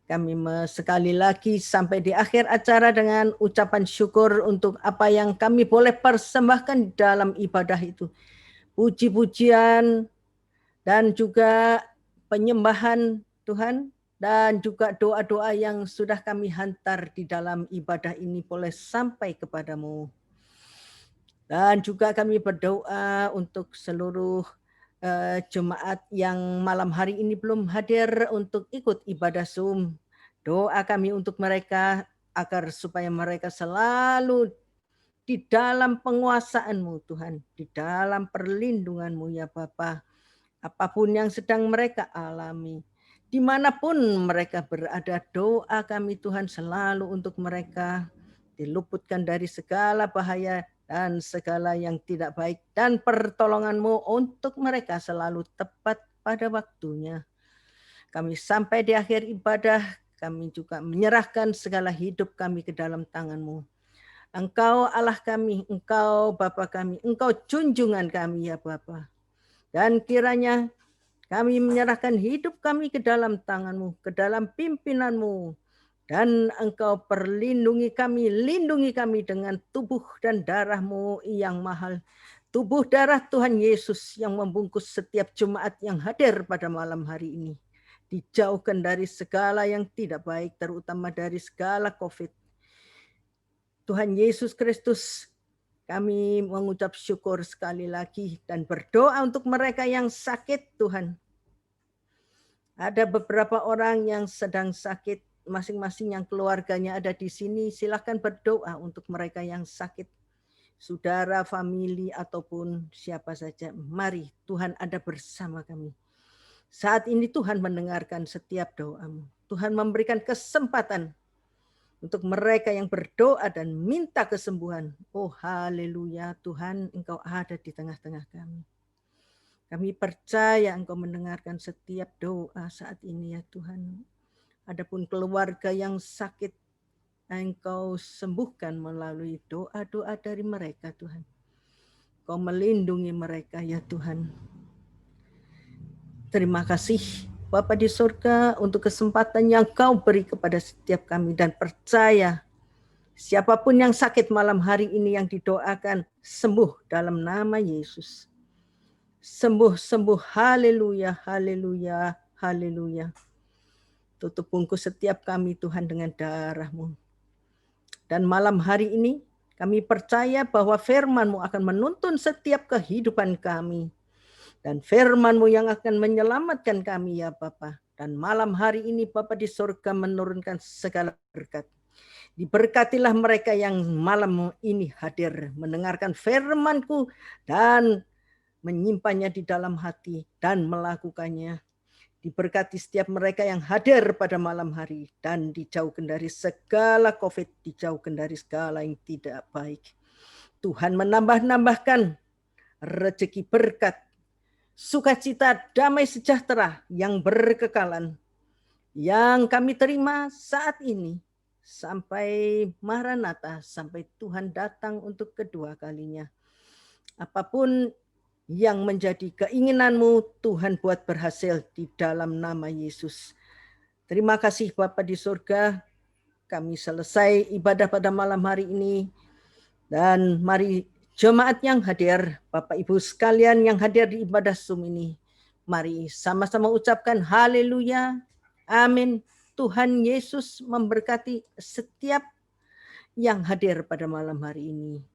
Kami sekali lagi sampai di akhir acara dengan ucapan syukur untuk apa yang kami boleh persembahkan dalam ibadah itu. Puji-pujian dan juga penyembahan Tuhan, dan juga doa-doa yang sudah kami hantar di dalam ibadah ini boleh sampai kepadamu. Dan juga kami berdoa untuk seluruh jemaat yang malam hari ini belum hadir untuk ikut ibadah Zoom. Doa kami untuk mereka agar supaya mereka selalu di dalam penguasaan-Mu Tuhan, di dalam perlindungan-Mu ya Bapa. Apapun yang sedang mereka alami, dimanapun mereka berada, doa kami Tuhan selalu untuk mereka diluputkan dari segala bahaya dan segala yang tidak baik, dan pertolongan-Mu untuk mereka selalu tepat pada waktunya. Kami sampai di akhir ibadah, kami juga menyerahkan segala hidup kami ke dalam tangan-Mu. Engkau Allah kami, Engkau Bapa kami, Engkau junjungan kami ya Bapa. Dan kiranya kami menyerahkan hidup kami ke dalam tangan-Mu, ke dalam pimpinan-Mu. Dan Engkau perlindungi kami, lindungi kami dengan tubuh dan darah-Mu yang mahal. Tubuh darah Tuhan Yesus yang membungkus setiap jemaat yang hadir pada malam hari ini. Dijauhkan dari segala yang tidak baik, terutama dari segala COVID. Tuhan Yesus Kristus, kami mengucap syukur sekali lagi dan berdoa untuk mereka yang sakit Tuhan. Ada beberapa orang yang sedang sakit, masing-masing yang keluarganya ada di sini. Silakan berdoa untuk mereka yang sakit. Saudara, famili, ataupun siapa saja. Mari Tuhan ada bersama kami. Saat ini Tuhan mendengarkan setiap doamu. Tuhan memberikan kesempatan untuk mereka yang berdoa dan minta kesembuhan. Oh haleluya, Tuhan Engkau ada di tengah-tengah kami. Kami percaya Engkau mendengarkan setiap doa saat ini ya Tuhan. Adapun keluarga yang sakit, Engkau sembuhkan melalui doa-doa dari mereka Tuhan. Engkau melindungi mereka ya Tuhan. Terima kasih Bapa di surga untuk kesempatan yang Kau beri kepada setiap kami, dan percaya siapapun yang sakit malam hari ini yang didoakan sembuh dalam nama Yesus. Sembuh, sembuh, haleluya, haleluya, haleluya. Tutup bungkus setiap kami Tuhan dengan darah-Mu. Dan malam hari ini kami percaya bahwa firman-Mu akan menuntun setiap kehidupan kami. Dan firman-Mu yang akan menyelamatkan kami ya Bapa. Dan malam hari ini Bapa di surga menurunkan segala berkat. Diberkatilah mereka yang malam ini hadir mendengarkan firman-Ku dan menyimpannya di dalam hati dan melakukannya. Diberkati setiap mereka yang hadir pada malam hari dan dijauhkan dari segala COVID, dijauhkan dari segala yang tidak baik. Tuhan menambah-nambahkan rezeki berkat, sukacita, damai sejahtera yang berkekalan yang kami terima saat ini sampai Maranatha, sampai Tuhan datang untuk kedua kalinya. Apapun yang menjadi keinginan-Mu, Tuhan buat berhasil di dalam nama Yesus. Terima kasih Bapa di surga. Kami selesai ibadah pada malam hari ini. Dan mari jemaat yang hadir, Bapak Ibu sekalian yang hadir di ibadah Zoom ini, mari sama-sama ucapkan haleluya, amin. Tuhan Yesus memberkati setiap yang hadir pada malam hari ini.